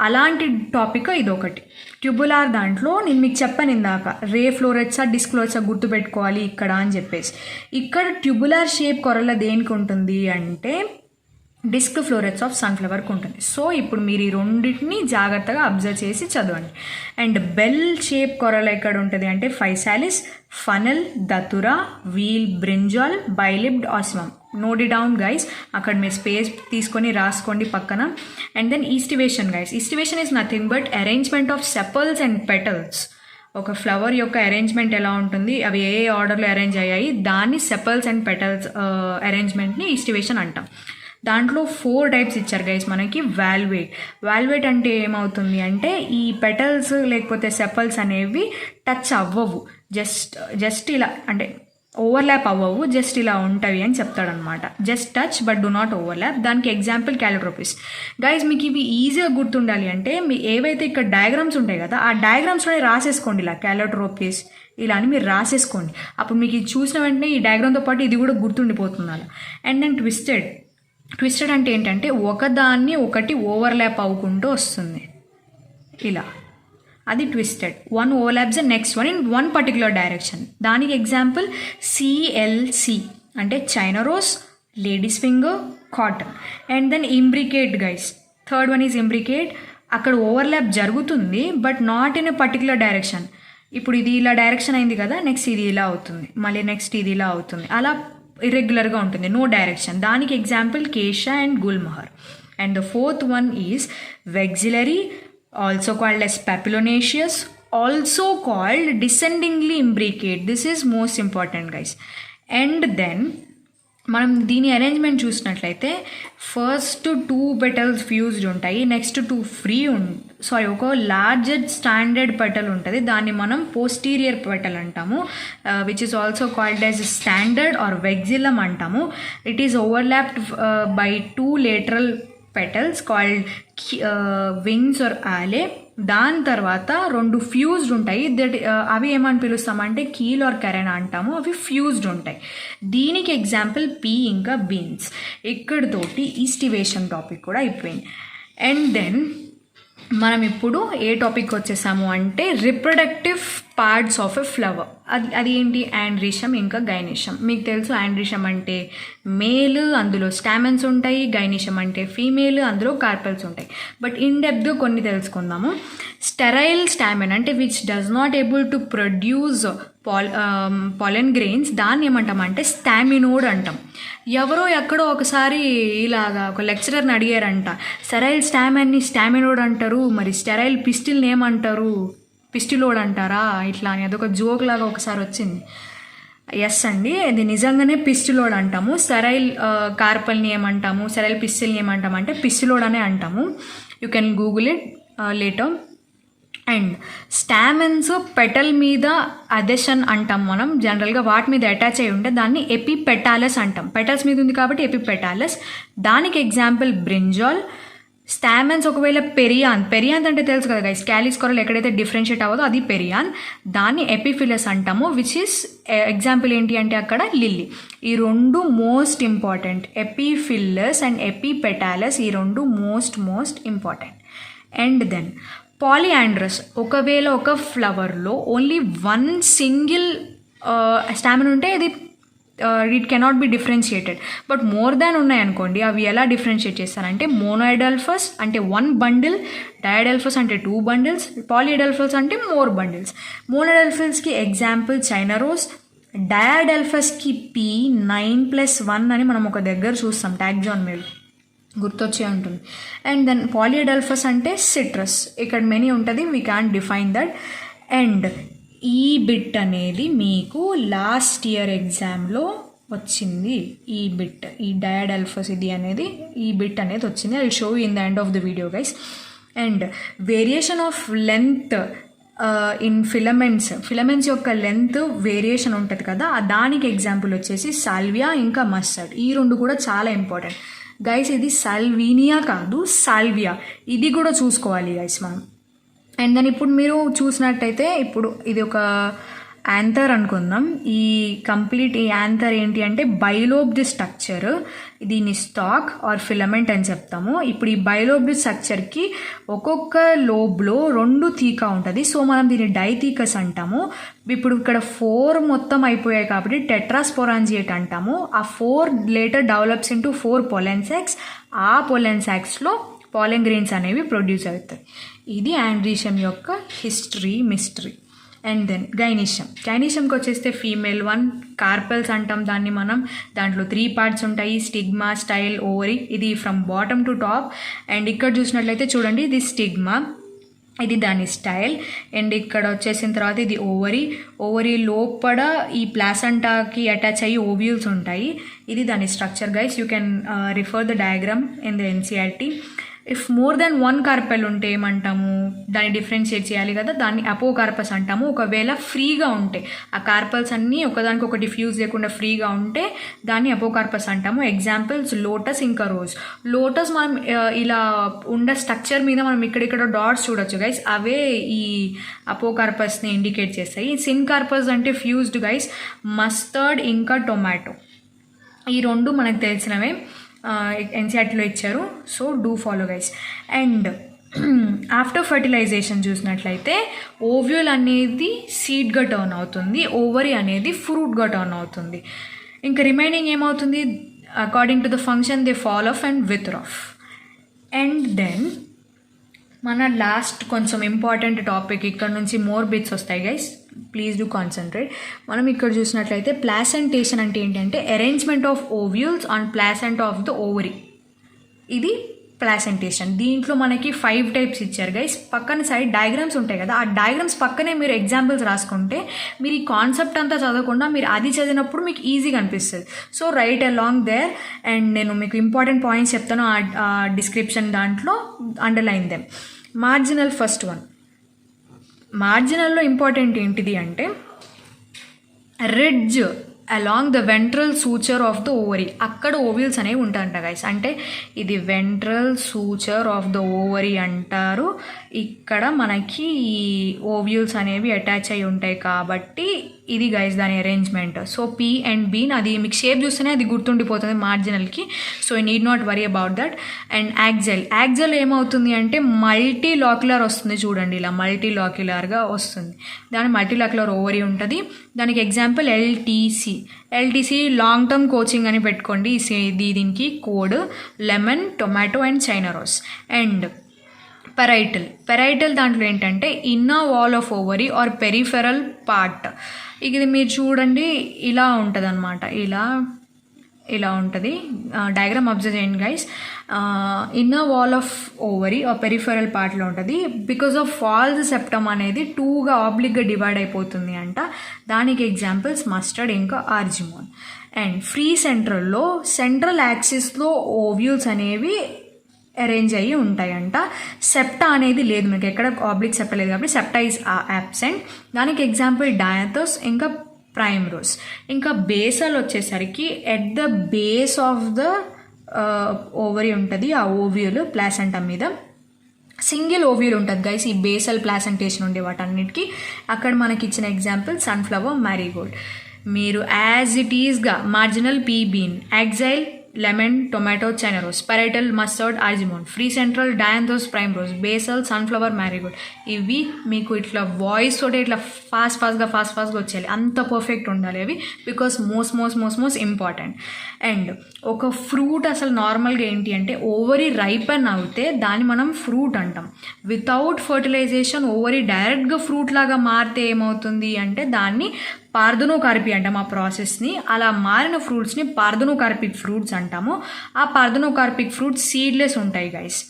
అలాంటి టాపిక్ ఇదొకటి. ట్యూబులార్ దాంట్లో నేను మీకు చెప్పాను ఇందాక, రే ఫ్లోరెట్సా డిస్క్ ఫ్లోరెట్సా గుర్తుపెట్టుకోవాలి ఇక్కడ అని చెప్పేసి. ఇక్కడ ట్యూబులార్ షేప్ కొరల దేనికి ఉంటుంది అంటే డిస్క్ ఫ్లోరెట్స్ ఆఫ్ సన్ఫ్లవర్కి ఉంటుంది. సో ఇప్పుడు మీరు ఈ రెండింటిని జాగ్రత్తగా అబ్జర్వ్ చేసి చదవండి. అండ్ బెల్ షేప్ కొరల ఎక్కడ ఉంటుంది అంటే physalis, funnel, datura, wheel, brinjal, bilobed, ocimum. Note it down guys, అక్కడ మీరు స్పేస్ తీసుకొని రాసుకోండి పక్కన. And then aestivation guys, aestivation is nothing but arrangement of sepals and petals. ఒక ఫ్లవర్ యొక్క అరేంజ్మెంట్ ఎలా ఉంటుంది, అవి ఏ ఆర్డర్లో అరేంజ్ అయ్యాయి, దాన్ని సెపల్స్ అండ్ పెటల్స్ అరేంజ్మెంట్ని ఈస్టివేషన్ అంటాం. దాంట్లో 4 టైప్స్ ఇచ్చారు గైస్ మనకి. వాల్వేట్ అంటే ఏమవుతుంది అంటే ఈ పెటల్స్ లేకపోతే సెపల్స్ అనేవి టచ్ అవ్వవు, జస్ట్ ఇలా అంటే ఓవర్లాప్ అవ్వవు, జస్ట్ ఇలా ఉంటాయి అని చెప్తాడనమాట. Just touch but do not overlap. దానికి ఎగ్జాంపుల్ క్యాలిట్రోపిస్. గైస్ మీకు ఇవి ఈజీగా గుర్తుండాలి అంటే మీ ఏవైతే ఇక్కడ డయాగ్రామ్స్ ఉంటాయి కదా, ఆ డయాగ్రామ్స్లోనే రాసేసుకోండి ఇలా క్యాలిట్రోపిస్ ఇలా అని మీరు రాసేసుకోండి. అప్పుడు మీకు ఇది చూసిన వెంటనే ఈ డయాగ్రామ్తో పాటు ఇది కూడా గుర్తుండిపోతుంది అలా. అండ్ దెన్ ట్విస్టెడ్ అంటే ఏంటంటే ఒకదాన్ని ఒకటి ఓవర్లాప్ అవ్వకుంటూ వస్తుంది ఇలా, అది twisted. One overlaps the next one in one particular direction. దానికి ఎగ్జాంపుల్ CLC అంటే China rose, ladies finger, cotton. And then imbricate guys, third one is imbricate. అక్కడ ఓవర్లాప్ జరుగుతుంది but not in a particular direction. ఇప్పుడు ఇది ఇలా direction అయింది కదా, next ఇది ఇలా అవుతుంది, మళ్ళీ నెక్స్ట్ ఇది ఇలా అవుతుంది, అలా ఇర్రెగ్యులర్గా ఉంటుంది, నో డైరెక్షన్. దానికి example cassia and gulmohar. And the fourth one is vexillary, also called as papillonaceous, also called descendingly imbricate. This is most important guys. And then మనం దీని అరేంజ్మెంట్ చూసినట్లయితే ఫస్ట్ 2 పెటల్స్ ఫ్యూజ్డ్ ఉంటాయి, నెక్స్ట్ 2 ఫ్రీ ఒక larger standard petal ఉంటుంది, దాన్ని మనం posterior petal అంటాము, which is also called as standard or vexillum అంటాము. It is overlapped by 2 lateral petals called wings or alae. దాని తర్వాత 2 ఫ్యూజ్డ్ ఉంటాయి, అవి ఏమని పిలుస్తామంటే కీల్ ఆర్ కెరెనా అంటాము, అవి ఫ్యూజ్డ్ ఉంటాయి. దీనికి ఎగ్జాంపుల్ పీ ఇంకా బీన్స్. ఇక్కడితోటి ఈస్టివేషన్ టాపిక్ కూడా అయిపోయింది. అండ్ దెన్ మనం ఇప్పుడు ఏ టాపిక్ వచ్చేసాము అంటే reproductive parts of a flower. అది ఏంటి, ఆండ్రీషియం ఇంకా గైనీషియం. మీకు తెలుసు ఆండ్రీషియం అంటే మేల్, అందులో స్టామెన్స్ ఉంటాయి, గైనీషియం అంటే ఫీమేల్, అందులో కార్పెల్స్ ఉంటాయి. బట్ ఇన్ డెప్త్గా కొన్ని తెలుసుకుందాము. స్టెరైల్ స్టామెన్ అంటే which does not able to produce pollen grains, దాన్ని ఏమంటామంటే స్టామినోడ్ అంటాం. ఎవరో ఎక్కడో ఒకసారి ఇలాగా ఒక లెక్చరర్ని అడిగారంట, స్టెరైల్ స్టామెన్ని స్టామినోడ్ అంటారు, మరి స్టెరైల్ పిస్టిల్ని ఏమంటారు, పిస్టిలోడ్ అంటారా ఇట్లా అని. అదొక జోక్ లాగా ఒకసారి వచ్చింది. ఎస్ అండి, అది నిజంగానే పిస్టిలోడ్ అంటాము. స్టెరైల్ కార్పల్ని ఏమంటాము, స్టెరైల్ పిస్టిల్ని ఏమంటాము అంటే పిస్టిలోడ్ అనే అంటాము. You can Google it later. And stamens petal మీద అదెషన్ అంటాం మనం జనరల్గా, వాటి మీద అటాచ్ అయి ఉంటే దాన్ని ఎపిపెటాలస్ అంటాం. పెటల్స్ మీద ఉంది కాబట్టి ఎపిపెటాలస్. దానికి ఎగ్జాంపుల్ బ్రింజాల్. స్టామెన్స్ ఒకవేళ పెరియాన్ అంటే తెలుసు కదా గైస్, క్యాలిస్ కొరల్ ఎక్కడైతే డిఫరెన్షియేట్ అవ్వదో అది పెరియాన్, దాన్ని ఎపిఫిలస్ అంటాము, విచ్ ఈస్ ఎగ్జాంపుల్ ఏంటి అంటే అక్కడ లిల్లీ. ఈ 2 మోస్ట్ ఇంపార్టెంట్, ఎపిఫిల్లస్ అండ్ ఎపిపెటాలస్, ఈ 2 మోస్ట్ ఇంపార్టెంట్. అండ్ దెన్ పాలియాండ్రస్, ఒకవేళ ఒక ఫ్లవర్లో ఓన్లీ 1 సింగిల్ స్టామెన్ ఉంటే ఇది it cannot be differentiated. But more than ఉన్నాయనుకోండి, అవి ఎలా డిఫరెన్షియేట్ చేస్తారంటే మోనోఎడల్ఫస్ అంటే 1 బండిల్, డయాడల్ఫస్ అంటే 2 బండిల్స్, పాలిఎడల్ఫస్ అంటే more బండిల్స్. మోనోఎడల్ఫస్కి ఎగ్జాంపుల్ చైనా రోజ్, డయాడల్ఫస్కి P9+1 అని మనం ఒక దగ్గర చూస్తాం టాక్సానమీలో, గుర్తొచ్చే ఉంటుంది. అండ్ దెన్ పాలిఎడల్ఫస్ అంటే సిట్రస్, ఇక్కడ మెనీ ఉంటుంది, we can define that. And ఈ బిట్ అనేది మీకు లాస్ట్ ఇయర్ ఎగ్జామ్లో వచ్చింది. ఈ బిట్, ఈ డయాడల్ఫస్ ఇది అనేది, ఈ బిట్ అనేది వచ్చింది. I show in the end of the video guys. And variation of length in filaments యొక్క లెంత్ వేరియేషన్ ఉంటుంది కదా, దానికి ఎగ్జాంపుల్ వచ్చేసి సాల్వియా ఇంకా మస్టర్డ్. ఈ 2 కూడా చాలా ఇంపార్టెంట్ గైస్. ఇది సాల్వీనియా కాదు, సాల్వియా, ఇది కూడా చూసుకోవాలి గైస్ మనం. అండ్ దెన్ ఇప్పుడు మీరు చూసినట్టయితే ఇప్పుడు ఇది ఒక యాంథర్ అనుకుందాం. ఈ యాంథర్ ఏంటి అంటే బైలోబ్డ్ స్ట్రక్చర్, దీన్ని స్టాక్ ఆర్ ఫిలమెంట్ అని చెప్తాము. ఇప్పుడు ఈ బైలోబ్డ్ స్ట్రక్చర్కి ఒక్కొక్క లోబ్లో 2 తీకా ఉంటుంది, సో మనం దీన్ని డైథీకస్ అంటాము. ఇప్పుడు ఇక్కడ 4 మొత్తం అయిపోయాయి కాబట్టి టెట్రాస్పోరాంజియేట్ అంటాము. ఆ 4 later develops into 4 pollen socks. ఆ పొలెన్ సాక్స్లో పాలెన్ గ్రెయిన్స్ అనేవి ప్రొడ్యూస్ అవుతాయి. ఇది ఆండ్రీషియం యొక్క మిస్టరీ. అండ్ దెన్ గైనీషియంకి వచ్చేస్తే ఫీమేల్ వన్, కార్పెల్స్ అంటాం దాన్ని మనం. దాంట్లో 3 parts ఉంటాయి, స్టిగ్మా, స్టైల్, ఓవరీ. ఇది from bottom to top. And ఇక్కడ చూసినట్లయితే చూడండి, ఇది స్టిగ్మా, ఇది దాని స్టైల్. అండ్ ఇక్కడ వచ్చేసిన తర్వాత ఇది ఓవరీ లోపల ఈ ప్లాసెంటాకి అటాచ్ అయ్యి ఓవ్యూల్స్ ఉంటాయి. ఇది దాని structure guys. You can refer the diagram in the NCERT. If more than 1 carpel ఉంటే ఏమంటాము, దాన్ని డిఫరెన్షియేట్ చేయాలి కదా, దాన్ని అపోకార్పస్ అంటాము. ఒకవేళ ఫ్రీగా ఉంటే, ఆ కార్పల్స్ అన్నీ ఒకదానికొకటి ఫ్యూజ్ లేకుండా ఫ్రీగా ఉంటే దాన్ని అపోకార్పస్ అంటాము. ఎగ్జాంపుల్స్ లోటస్ ఇంకా రోజ్. లోటస్ మనం ఇలా ఉండే స్ట్రక్చర్ మీద మనం ఇక్కడిక్కడ డాట్స్ చూడొచ్చు గైస్, అవే ఈ అపోకార్పస్ని ఇండికేట్ చేస్తాయి. సిన్కార్పస్ అంటే ఫ్యూజ్డ్ గైస్, మస్టర్డ్ ఇంకా టొమాటో. ఈ 2 మనకు తెలిసినవే, ఎన్సీఆర్టీలో ఇచ్చారు. So do follow guys. And after fertilisation చూసినట్లయితే ఓవ్యూల్ అనేది సీడ్గా టర్న్ అవుతుంది, ఓవరీ అనేది ఫ్రూట్గా టర్న్ అవుతుంది. ఇంకా రిమైనింగ్ ఏమవుతుంది, according to the function they fall off and wither off. And then మన లాస్ట్ కొంచెం ఇంపార్టెంట్ టాపిక్, ఇక్కడ నుంచి మోర్ బిట్స్ వస్తాయి గైస్, ప్లీజ్ డూ కాన్సన్ట్రేట్. మనం ఇక్కడ చూసినట్లయితే ప్లాసెంటేషన్ అంటే ఏంటంటే arrangement of ovules on placenta of the ovary. ఇది ప్లాసెంటేషన్. దీంట్లో మనకి 5 types ఇచ్చారు గైస్. పక్కన సైడ్ డయాగ్రామ్స్ ఉంటాయి కదా, ఆ డయాగ్రామ్స్ పక్కనే మీరు ఎగ్జాంపుల్స్ రాసుకుంటే మీరు ఈ కాన్సెప్ట్ అంతా చదవకుండా మీరు అది చదివినప్పుడు మీకు ఈజీగా అనిపిస్తుంది. So write along there. And నేను మీకు ఇంపార్టెంట్ పాయింట్స్ చెప్తాను, ఆ డిస్క్రిప్షన్ దాంట్లో underline them. Marginal first one. మార్జినల్లో ఇంపార్టెంట్ ఏంటిది అంటే ridge along the ventral suture of the ovary. అక్కడ ఓవ్యూల్స్ అనేవి ఉంటాయంట గైస్. అంటే ఇది ventral suture of the ovary అంటారు. ఇక్కడ మనకి ఈ ఓవ్యూల్స్ అనేవి అటాచ్ అయి ఉంటాయి కాబట్టి ఇది గైస్ దాని arrangement. So pea and bean, అది మీకు షేప్ చూస్తేనే అది గుర్తుండిపోతుంది మార్జినల్కి. So you need not worry about that. And axile ఏమవుతుంది అంటే మల్టీ లాక్యులర్ వస్తుంది చూడండి, ఇలా మల్టీ లాక్యులర్గా వస్తుంది. దాని మల్టీ లాక్యులర్ ఓవరీ ఉంటుంది. దానికి example LTC long term coaching అని పెట్టుకోండి. దీనికి code lemon, tomato and China rose. And parietal దాంట్లో ఏంటంటే inner wall of ovary or peripheral part. ఇది మీరు చూడండి ఇలా ఉంటుంది అనమాట, ఇలా ఉంటుంది. డయాగ్రామ్ అబ్జర్వ్ చేయండి guys. Inner wall of ovary ఆ పెరిఫెరల్ పార్ట్లో ఉంటుంది. బికాస్ ఆఫ్ ఫాల్స్ సెప్టమ్ అనేది 2గా ఆబ్లిక్గా డివైడ్ అయిపోతుంది అంట. దానికి ఎగ్జాంపుల్స్ మస్టర్డ్ ఇంకా ఆర్జిమోన్. అండ్ ఫ్రీ సెంట్రల్లో సెంట్రల్ యాక్సిస్లో ఓవ్యూల్స్ అనేవి అరేంజ్ అయ్యి ఉంటాయంట. సెప్టా అనేది లేదు, మీకు ఎక్కడ ఆబ్లిక్ సెప్టా లేదు కాబట్టి సెప్టా ఈజ్ యాబ్సెంట్. దానికి ఎగ్జాంపుల్ డయాథోస్ ఇంకా ప్రైమ్రోస్. ఇంకా బేసల్ వచ్చేసరికి at the base of the ovary ఉంటుంది ఆ ఓవ్యూల్ ప్లాసెంటా మీద. సింగిల్ ఓవ్యూల్ ఉంటుంది గైస్ ఈ బేసల్ ప్లాసెంటేషన్ ఉండే వాటన్నిటికీ. అక్కడ మనకి ఇచ్చిన ఎగ్జాంపుల్ సన్ఫ్లవర్, మ్యారీగోల్డ్. మీరు యాజ్ ఇట్ ఈస్గా marginal pea bean, axile lemon, tomato, China rose, parietal mustard, argemone, free central dianthus, primrose, basal, sunflower, marigold. ఇవి మీకు ఇట్లా వాయిస్ తోటి ఇట్లా ఫాస్ట్గా వచ్చేయాలి, అంత పర్ఫెక్ట్ ఉండాలి అవి. Because most important. అండ్ ఒక ఫ్రూట్ అసలు నార్మల్గా ఏంటి అంటే ఓవరీ రైపన్ అవుతే దాన్ని మనం ఫ్రూట్ అంటాం. వితౌట్ ఫర్టిలైజేషన్ ఓవరీ డైరెక్ట్గా ఫ్రూట్ లాగా మారితే ఏమవుతుంది అంటే దాన్ని పార్థనోకార్పీ అంటాం ఆ ప్రాసెస్ని. అలా మారిన ఫ్రూట్స్ని పార్థనోకార్పిక్ ఫ్రూట్స్ అంటాము. ఆ పార్థనోకార్పిక్ ఫ్రూట్స్ సీడ్లెస్ ఉంటాయి గైస్.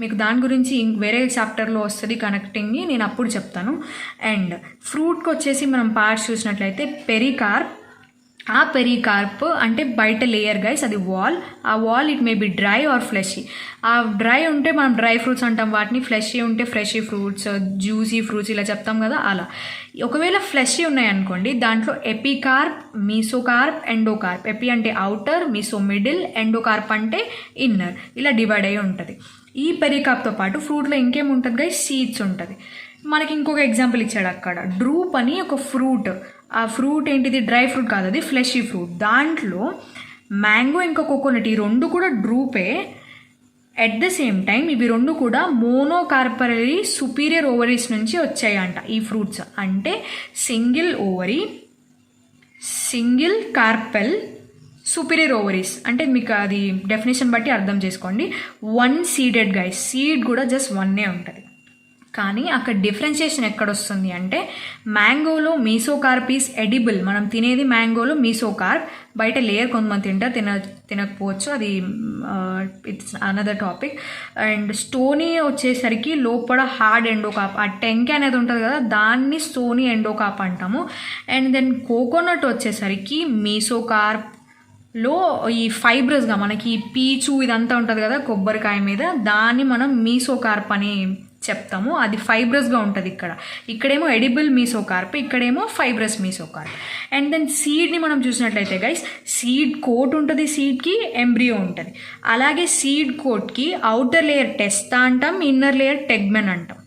మీకు దాని గురించి వేరే చాప్టర్లో వస్తుంది కనెక్టింగ్ని, నేను అప్పుడు చెప్తాను. అండ్ ఫ్రూట్కి వచ్చేసి మనం పార్ట్స్ చూసినట్లయితే పెరికార్ప్. ఆ పెరికార్ప్ అంటే బయట లేయర్ గైస్, అది వాల్. ఆ wall it may be dry or fleshy. ఆ డ్రై ఉంటే మనం డ్రై ఫ్రూట్స్ అంటాం వాటిని, ఫ్లెషీ ఉంటే ఫ్రెషీ ఫ్రూట్స్, జ్యూసీ ఫ్రూట్స్ ఇలా చెప్తాం కదా అలా. ఒకవేళ ఫ్లెషీ ఉన్నాయనుకోండి దాంట్లో ఎపికార్ప్, మీసోకార్ప్, ఎండోకార్ప్. ఎపి అంటే అవుటర్, మీసో మిడిల్, ఎండోకార్ప్ అంటే ఇన్నర్. ఇలా డివైడ్ అయ్యి ఉంటుంది. ఈ పెరికార్ప్తో పాటు ఫ్రూట్లో ఇంకేముంటుంది గైస్, సీడ్స్ ఉంటుంది. మనకి ఇంకొక ఎగ్జాంపుల్ ఇచ్చాడు అక్కడ, డ్రూప్ అని ఒక ఫ్రూట్. ఆ ఫ్రూట్ ఏంటిది, డ్రై ఫ్రూట్ కాదు, అది ఫ్లెషీ ఫ్రూట్. దాంట్లో మ్యాంగో ఇంకా కోకోనట్ ఈ 2 కూడా డ్రూపే. ఎట్ ద సేమ్ టైం ఇవి 2 కూడా మోనోకార్పరీ సుపీరియర్ ఓవరీస్ నుంచి వచ్చాయంట ఈ ఫ్రూట్స్. అంటే single ovary, single carpel, superior ovaries. అంటే మీకు అది డెఫినేషన్ బట్టి అర్థం చేసుకోండి. 1 సీడెడ్ గైస్, సీడ్ కూడా జస్ట్ 1 ఉంటుంది. కానీ అక్కడ డిఫరెన్షియేషన్ ఎక్కడొస్తుంది అంటే మ్యాంగోలో మీసోకార్ప్ ఈస్ ఎడిబుల్. మనం తినేది మ్యాంగోలో మీసోకార్ప్, బయట లేయర్ కొంతమంది తినకపోవచ్చు, అది it's another topic. And stony వచ్చేసరికి లోపల హార్డ్ ఎండోకార్ప్, ఆ టెంక్ అనేది ఉంటుంది కదా దాన్ని స్టోనీ ఎండోకార్ప్ అంటాము. అండ్ దెన్ కోకోనట్ వచ్చేసరికి మీసోకార్ప్ లో ఈ ఫైబ్రస్గా మనకి పీచు ఇదంతా ఉంటుంది కదా కొబ్బరికాయ మీద, దాన్ని మనం మీసోకార్ప్ అని చెప్తాము. అది ఫైబ్రస్గా ఉంటుంది. ఇక్కడేమో ఎడిబుల్ మీసోకార్ప్, ఇక్కడేమో ఫైబ్రస్ మీసోకార్ప్. అండ్ దెన్ సీడ్ని మనం చూసినట్లయితే గైస్, సీడ్ కోట్ ఉంటుంది, సీడ్కి ఎంబ్రియో ఉంటుంది. అలాగే సీడ్ కోట్కి అవుటర్ లేయర్ టెస్టా అంటాం, ఇన్నర్ లేయర్ టెగ్మెన్ అంటాం.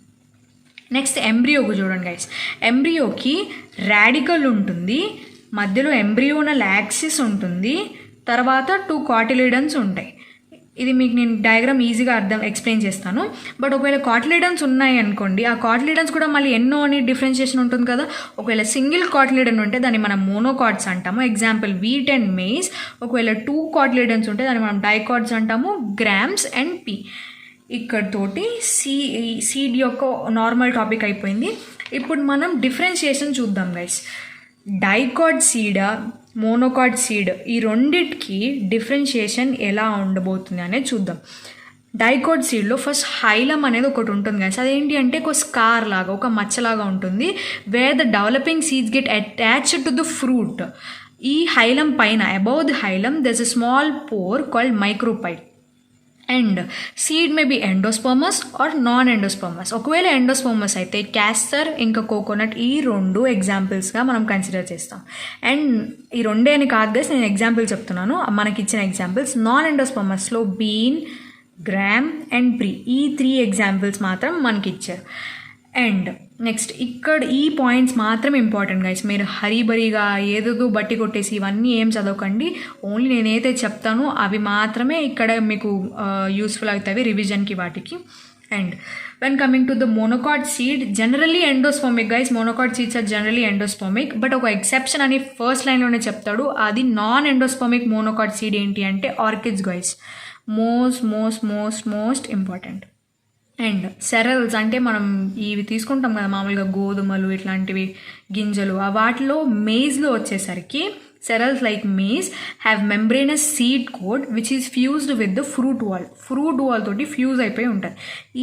నెక్స్ట్ ఎంబ్రియోకి చూడండి గైస్, ఎంబ్రియోకి రాడికల్ ఉంటుంది, మధ్యలో ఎంబ్రియోనల్ యాక్సిస్ ఉంటుంది, తర్వాత 2 కాటిలిడన్స్ ఉంటాయి. ఇది మీకు నేను డయాగ్రామ్ ఈజీగా ఎక్స్ప్లెయిన్ చేస్తాను. బట్ ఒకవేళ కాటిలిడన్స్ ఉన్నాయి అనుకోండి, ఆ కాటిలిడన్స్ కూడా మళ్ళీ ఎన్నో అని డిఫరెన్షియేషన్ ఉంటుంది కదా. ఒకవేళ సింగిల్ కాటిలిడన్ ఉంటే దాన్ని మనం మోనోకాట్స్ అంటాము, ఎగ్జాంపుల్ వీట్ అండ్ మేజ్. ఒకవేళ 2 కాటిలిడన్స్ ఉంటే దాన్ని మనం డైకాట్స్ అంటాము, గ్రామ్స్ అండ్ పీ. ఇక్కడతోటి సీడ్ యొక్క నార్మల్ టాపిక్ అయిపోయింది. ఇప్పుడు మనం డిఫరెన్షియేషన్ చూద్దాం గైస్. డైకాట్ సీడా మోనోకాట్ సీడ్, ఈ రెండిటికి డిఫరెన్షియేషన్ ఎలా ఉండబోతుంది అనేది చూద్దాం. డైకాట్ సీడ్లో ఫస్ట్ హైలం అనేది ఒకటి ఉంటుంది గైస్. అదేంటి అంటే ఒక స్కార్ లాగా, ఒక మచ్చలాగా ఉంటుంది, where the developing seeds get attached to the fruit. ఈ హైలం పైన above the hilum there is a small pore called micropyle. And seed may be endospermous or non endospermous. ఒకవేళ ఎండోస్పర్మస్ అయితే క్యాస్టర్ ఇంకా coconut, ఈ 2 ఎగ్జాంపుల్స్గా మనం consider చేస్తాం. And ఈ 2 అని కాదు గైస్, నేను ఎగ్జాంపుల్ చెప్తున్నాను, మనకి ఇచ్చిన ఎగ్జాంపుల్స్. నాన్ ఎండోస్పర్మస్లో బీన్, గ్రామ్ అండ్ ప్రీ, ఈ 3 ఎగ్జాంపుల్స్ మాత్రం మనకి ఇచ్చారు. అండ్ నెక్స్ట్ ఇక్కడ ఈ పాయింట్స్ మాత్రం ఇంపార్టెంట్ గైస్. మీరు హరీబరీగా ఏదో బట్టి కొట్టేసి ఇవన్నీ ఏం చదవకండి. ఓన్లీ నేనైతే చెప్తానో అవి మాత్రమే ఇక్కడ మీకు యూస్ఫుల్ అవుతాయి రివిజన్కి వాటికి. And when coming to the monocot seed, generally endospermic guys. Monocot seeds are generally endospermic, but ఒక ఎక్సెప్షన్ అని ఫస్ట్ లైన్లోనే చెప్తాడు. అది నాన్ ఎండోస్పర్మిక్ మోనోకాట్ సీడ్ ఏంటి అంటే orchids guys. Most important. And cereals అంటే మనం ఇవి తీసుకుంటాం కదా మామూలుగా, గోధుమలు ఇట్లాంటివి గింజలు, వాటిలో మేజ్లో వచ్చేసరికి cereals like maize have membranous seed coat which is fused with the fruit wall తోటి ఫ్యూజ్ అయిపోయి ఉంటుంది.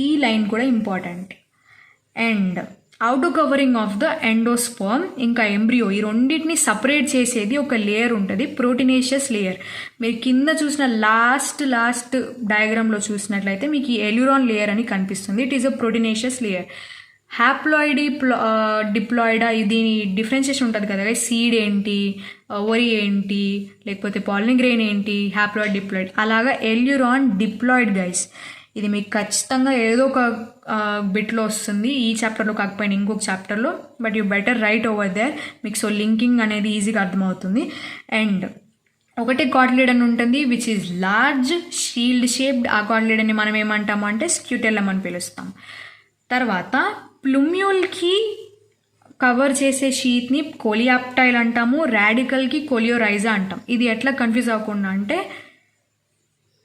ఈ లైన్ కూడా important. And outer covering of the endosperm ఇంకా ఎంబ్రియో, ఈ రెండింటిని సపరేట్ చేసేది ఒక లేయర్ ఉంటుంది, ప్రోటీనేషియస్ లేయర్. మీరు కింద చూసిన లాస్ట్ డయాగ్రామ్లో చూసినట్లయితే మీకు ఈ ఎల్యూరాన్ లేయర్ అని కనిపిస్తుంది. It is a proteinaceous layer. Haploidy డిప్లాయిడా, దీని డిఫరెన్షియేషన్ ఉంటుంది కదా, సీడ్ ఏంటి, వరి ఏంటి, లేకపోతే పాలినిగ్రెయిన్ ఏంటి, హ్యాప్లాయిడ్ డిప్లాయిడ్, అలాగా ఎల్యూరాన్ డిప్లాయిడ్ గైస్. ఇది మీకు ఖచ్చితంగా ఏదో ఒక బిట్లో వస్తుంది, ఈ చాప్టర్లో కాకపోయినా ఇంకొక చాప్టర్లో, but you better write over there. మీకు సో లింకింగ్ అనేది ఈజీగా అర్థమవుతుంది. అండ్ ఒకటి కాటిలిడన్ ఉంటుంది which is large shield shaped. ఆ కాటిలిడన్ని మనం ఏమంటాము అంటే స్క్యూటెల్లం అని పిలుస్తాం. తర్వాత ప్లుమ్యూల్కి కవర్ చేసే షీట్ని కోలియాప్టైల్ అంటాము, రాడికల్కి కోలియోరైజా అంటాం. ఇది ఎట్లా కన్ఫ్యూజ్ అవ్వకుండా అంటే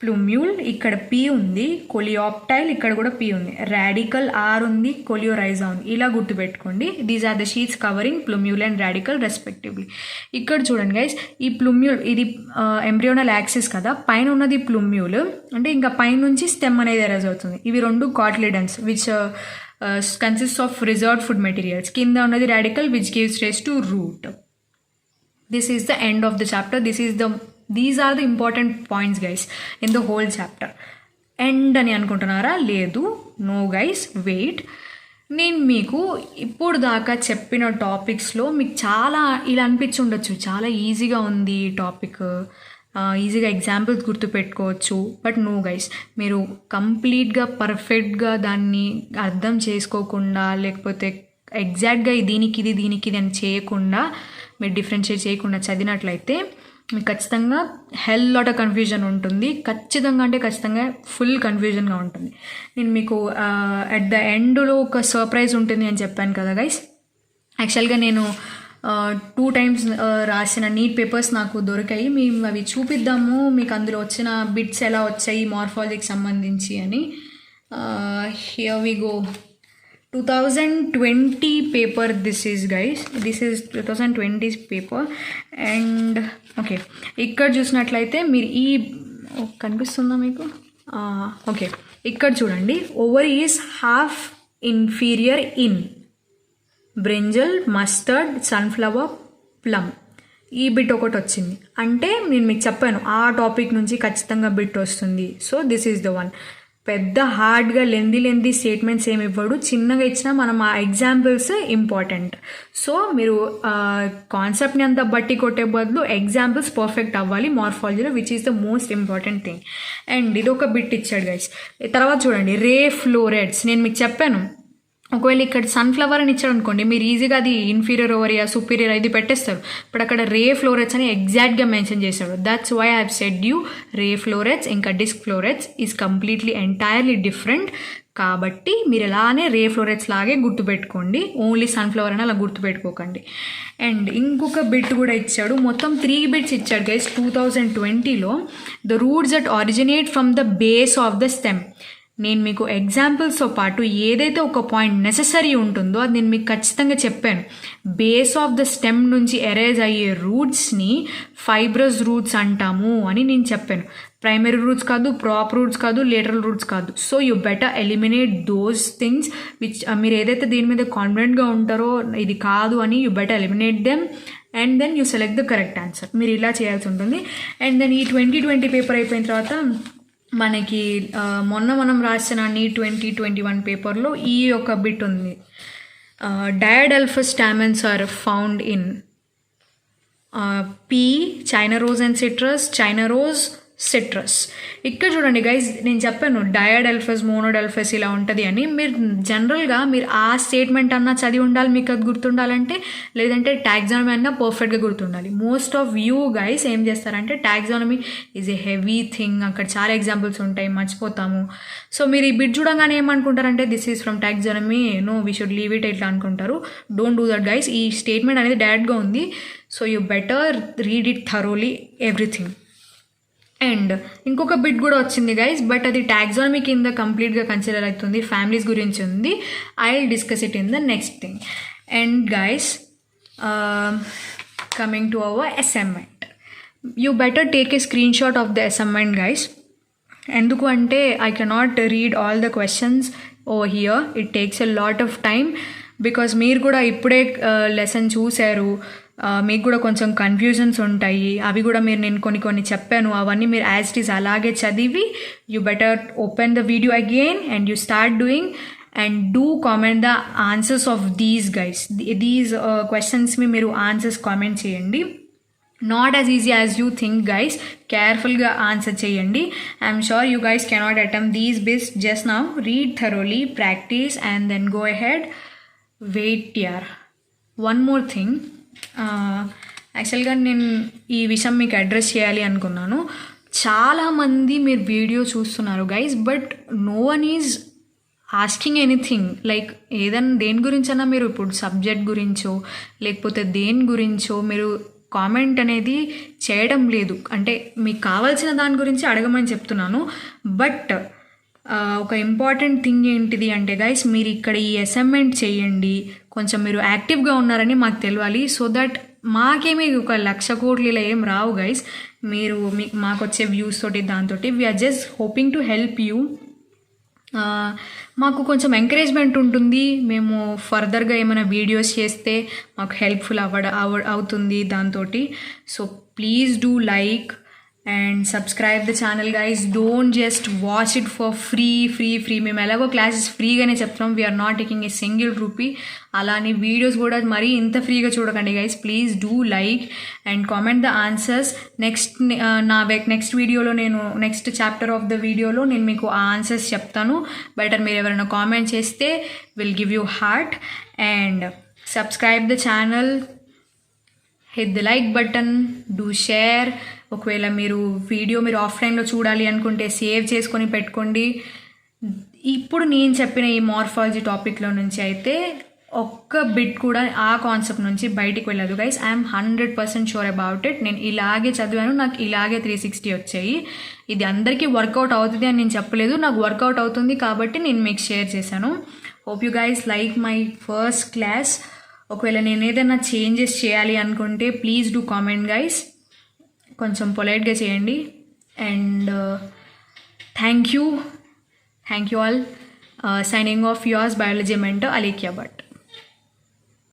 ప్లుమ్యూల్ ఇక్కడ పీ ఉంది, కొలియాప్టైల్ ఇక్కడ కూడా పీ ఉంది, రాడికల్ ఆర్ ఉంది, కొలియోరైజా ఉంది. ఇలా గుర్తుపెట్టుకోండి. These are the sheaths covering plumule and radicle respectively. ఇక్కడ చూడండి గైస్, ఈ ప్లుమ్యూల్ ఇది ఎంబ్రియోనల్ యాక్సిస్ కదా, పైన ఉన్నది ప్లుమ్యూల్, అంటే ఇంకా పైనుంచి స్టెమ్ అనేది ఎరేజ్ అవుతుంది. ఇవి 2 cotyledons which consist of reserved food materials. కింద ఉన్నది radical which gives rise to root. This is the end of the chapter. These are the important points guys in the whole chapter. End అని అనుకుంటున్నారా? లేదు, no guys, wait. నేను మీకు ఇప్పుడు దాకా చెప్పిన టాపిక్స్లో మీకు చాలా ఇలా అనిపించి ఉండొచ్చు, చాలా ఈజీగా ఉంది ఈ టాపిక్, ఈజీగా ఎగ్జాంపుల్స్ గుర్తుపెట్టుకోవచ్చు. బట్ నో గైస్, మీరు కంప్లీట్గా పర్ఫెక్ట్గా దాన్ని అర్థం చేసుకోకుండా, లేకపోతే ఎగ్జాక్ట్గా దీనికి ఇది అని చేయకుండా, మీరు డిఫరెన్షియేట్ చేయకుండా చదివినట్లయితే మీకు ఖచ్చితంగా లాట్ ఆఫ్ కన్ఫ్యూజన్ ఉంటుంది. ఖచ్చితంగా ఫుల్ కన్ఫ్యూజన్గా ఉంటుంది. నేను మీకు అట్ ద ఎండ్లో ఒక సర్ప్రైజ్ ఉంటుంది అని చెప్పాను కదా గైస్. యాక్చువల్గా నేను 2 times రాసిన నీట్ పేపర్స్ నాకు దొరికాయి. మేము అవి చూపిద్దాము మీకు, అందులో వచ్చిన బిట్స్ ఎలా వచ్చాయి మార్ఫాలజీకి సంబంధించి అని. Here we go. 2020 paper this is guys, this is 2020 paper. And okay, ఇక్కడ చూసినట్లయితే మీరు ఈ కనిపిస్తుందా మీకు? ఓకే, ఇక్కడ చూడండి, ovary is half inferior in brinjal, mustard, sunflower, plum. ఈ బిట్ ఒకటి వచ్చింది అంటే నేను మీకు చెప్పాను ఆ టాపిక్ నుంచి ఖచ్చితంగా బిట్ వస్తుంది. So this is the one. పెద్ద హార్డ్గా లెందీ స్టేట్మెంట్స్ ఏమి ఇవ్వడు, చిన్నగా ఇచ్చినా మనం ఆ ఎగ్జాంపుల్స్ ఇంపార్టెంట్. సో మీరు కాన్సెప్ట్ని అంతా బట్టి కొట్టే బదులు ఎగ్జాంపుల్స్ పర్ఫెక్ట్ అవ్వాలి మార్ఫాలజీలో, which is the most important thing. And ఇది ఒక బిట్ ఇచ్చాడు గైస్. తర్వాత చూడండి, రే ఫ్లోరెట్స్. నేను మీకు చెప్పాను, ఒకవేళ ఇక్కడ సన్ఫ్లవర్ అని ఇచ్చాడు అనుకోండి, మీరు ఈజీగా అది ఇన్ఫీరియర్ ఓవరియా సుపీరియర్ ఇది పెట్టేస్తారు. బట్ అక్కడ రే ఫ్లోరెట్స్ అని ఎగ్జాక్ట్గా మెన్షన్ చేశాడు. That's why I have said you ray florets ఇంకా disc florets is completely entirely different. కాబట్టి మీరు ఎలానే రే ఫ్లోరెట్స్ లాగే గుర్తుపెట్టుకోండి, ఓన్లీ సన్ఫ్లవర్ అని అలా గుర్తుపెట్టుకోకండి. అండ్ ఇంకొక బిట్ కూడా ఇచ్చాడు, మొత్తం 3 బిట్స్ ఇచ్చాడు గైస్ 2020లో. The roots that originate from the base of the stem. నేను మీకు ఎగ్జాంపుల్స్తో పాటు ఏదైతే ఒక పాయింట్ నెససరీ ఉంటుందో అది నేను మీకు ఖచ్చితంగా చెప్పాను. బేస్ ఆఫ్ ద స్టెమ్ నుంచి ఎరేజ్ అయ్యే రూట్స్ని ఫైబ్రస్ రూట్స్ అంటాము అని నేను చెప్పాను. ప్రైమరీ రూట్స్ కాదు, ప్రాప్ రూట్స్ కాదు, లేటరల్ రూట్స్ కాదు. So you better eliminate those things which మీరు ఏదైతే దీని మీద కాన్ఫిడెంట్గా ఉంటారో ఇది కాదు అని you better eliminate them and then you select the correct answer. మీరు ఇలా చేయాల్సి ఉంటుంది. అండ్ దెన్ ఈ 2020 పేపర్ అయిపోయిన తర్వాత మనకి మొన్న మనం రాసిన నీట్ 2021 పేపర్లో ఈ ఒక బిట్ ఉంది. Diadelphous stamens are found in pea, China rose and citrus, China rose, citrus. ఇక్కడ చూడండి గైజ్, నేను చెప్పాను డయాడెల్ఫస్, మోనోడెల్ఫస్ ఇలా ఉంటుంది అని. మీరు జనరల్గా మీరు ఆ స్టేట్మెంట్ అన్నా చదివి ఉండాలి, మీకు అది గుర్తుండాలంటే, లేదంటే టాక్సానమీ అన్నా పర్ఫెక్ట్గా గుర్తుండాలి. మోస్ట్ ఆఫ్ యూ గైస్ ఏం చేస్తారంటే taxonomy is a heavy thing, అక్కడ చాలా ఎగ్జాంపుల్స్ ఉంటాయి, మర్చిపోతాము. సో మీరు ఈ బిట్ చూడంగానే ఏమనుకుంటారంటే this is from taxonomy, no we should leave it ఇట్లా అనుకుంటారు. Don't do that guys. ఈ స్టేట్మెంట్ అనేది డైరెక్ట్గా ఉంది. So you better read it thoroughly everything. And ఇంకొక బిట్ కూడా వచ్చింది గైస్, బట్ అది టాక్సానమీ కింద కంప్లీట్గా కన్సిడర్ అవుతుంది, ఫ్యామిలీస్ గురించి ఉంది. I will discuss it in the next thing. And guys, coming to our assignment, you better take a screen shot of the assignment guys. ఎందుకు అంటే I cannot read all the questions over here, it takes a lot of time. Because మీరు కూడా ఇప్పుడే lesson చూశారు, మీకు కూడా కొంచెం confusions ఉంటాయి. అవి కూడా నేను కొన్ని చెప్పాను, అవన్నీ మీరు యాజ్ ఇట్ ఈస్ అలాగే చదివి you better open the video again and you start doing and do comment the answers of these guys. These క్వశ్చన్స్ని మీరు ఆన్సర్స్ కామెంట్ చేయండి. Not as easy as you think guys, కేర్ఫుల్గా answer చేయండి. I'm sure you guys cannot attempt these bits just now. Read thoroughly, practice and then go ahead. Wait యార్, one more thing. యాక్చువల్గా నేను ఈ విషయం మీకు address చేయాలి అనుకున్నాను. చాలామంది మీరు వీడియో చూస్తున్నారు guys, but no one is asking anything. Like ఏదైనా దేని గురించైనా మీరు ఇప్పుడు సబ్జెక్ట్ గురించో లేకపోతే దేని గురించో మీరు కామెంట్ అనేది చేయడం లేదు. అంటే మీకు కావాల్సిన దాని గురించి అడగమని చెప్తున్నాను. బట్ ఒక ఇంపార్టెంట్ థింగ్ ఏంటిది అంటే గైస్, మీరు ఇక్కడ ఈ అసైన్మెంట్ చేయండి, కొంచెం మీరు యాక్టివ్గా ఉన్నారని మాకు తెలియాలి. సో దట్ మాకేమీ 1,00,000 కోట్లు ఇలా ఏం రావు గైస్, మీరు మాకు వచ్చే వ్యూస్ తోటి దాంతో we are just hoping to help you. మాకు కొంచెం ఎంకరేజ్మెంట్ ఉంటుంది, మేము ఫర్దర్గా ఏమైనా వీడియోస్ చేస్తే మాకు హెల్ప్ఫుల్ అవుతుంది దాంతో. So please do like and subscribe the channel guys. Don't just watch it for free. మేము ఎలాగో క్లాసెస్ ఫ్రీగానే చెప్తున్నాం, we are not taking a single rupee. అలానే వీడియోస్ కూడా మరీ ఇంత ఫ్రీగా చూడకండి guys. Please do like and comment the answers. Next వీడియోలో నేను నెక్స్ట్ చాప్టర్ ఆఫ్ ద వీడియోలో నేను మీకు ఆ ఆన్సర్స్ చెప్తాను. బెటర్ మీరు ఎవరైనా కామెంట్ చేస్తే will give you heart. And subscribe the channel, hit the like button, do share. ఒకవేళ మీరు ఆఫ్లైన్లో చూడాలి అనుకుంటే సేవ్ చేసుకొని పెట్టుకోండి. ఇప్పుడు నేను చెప్పిన ఈ మార్ఫాలజీ టాపిక్లో నుంచి అయితే ఒక్క బిట్ కూడా ఆ కాన్సెప్ట్ నుంచి బయటికి వెళ్ళదు guys. I'm 100% sure about it. నేను ఇలాగే చదివాను, నాకు ఇలాగే 360 వచ్చాయి. ఇది అందరికీ వర్కౌట్ అవుతుంది అని నేను చెప్పలేదు, నాకు వర్కౌట్ అవుతుంది కాబట్టి నేను మీకు షేర్ చేశాను. Hope you guys like my first class. ఒకవేళ నేను ఏదైనా చేంజెస్ చేయాలి అనుకుంటే ప్లీజ్ డూ కామెంట్ గైస్, కొంచెం పొలైట్గా చేయండి. And thank you all. Signing off, yours biology mentor Alekia Bhatt.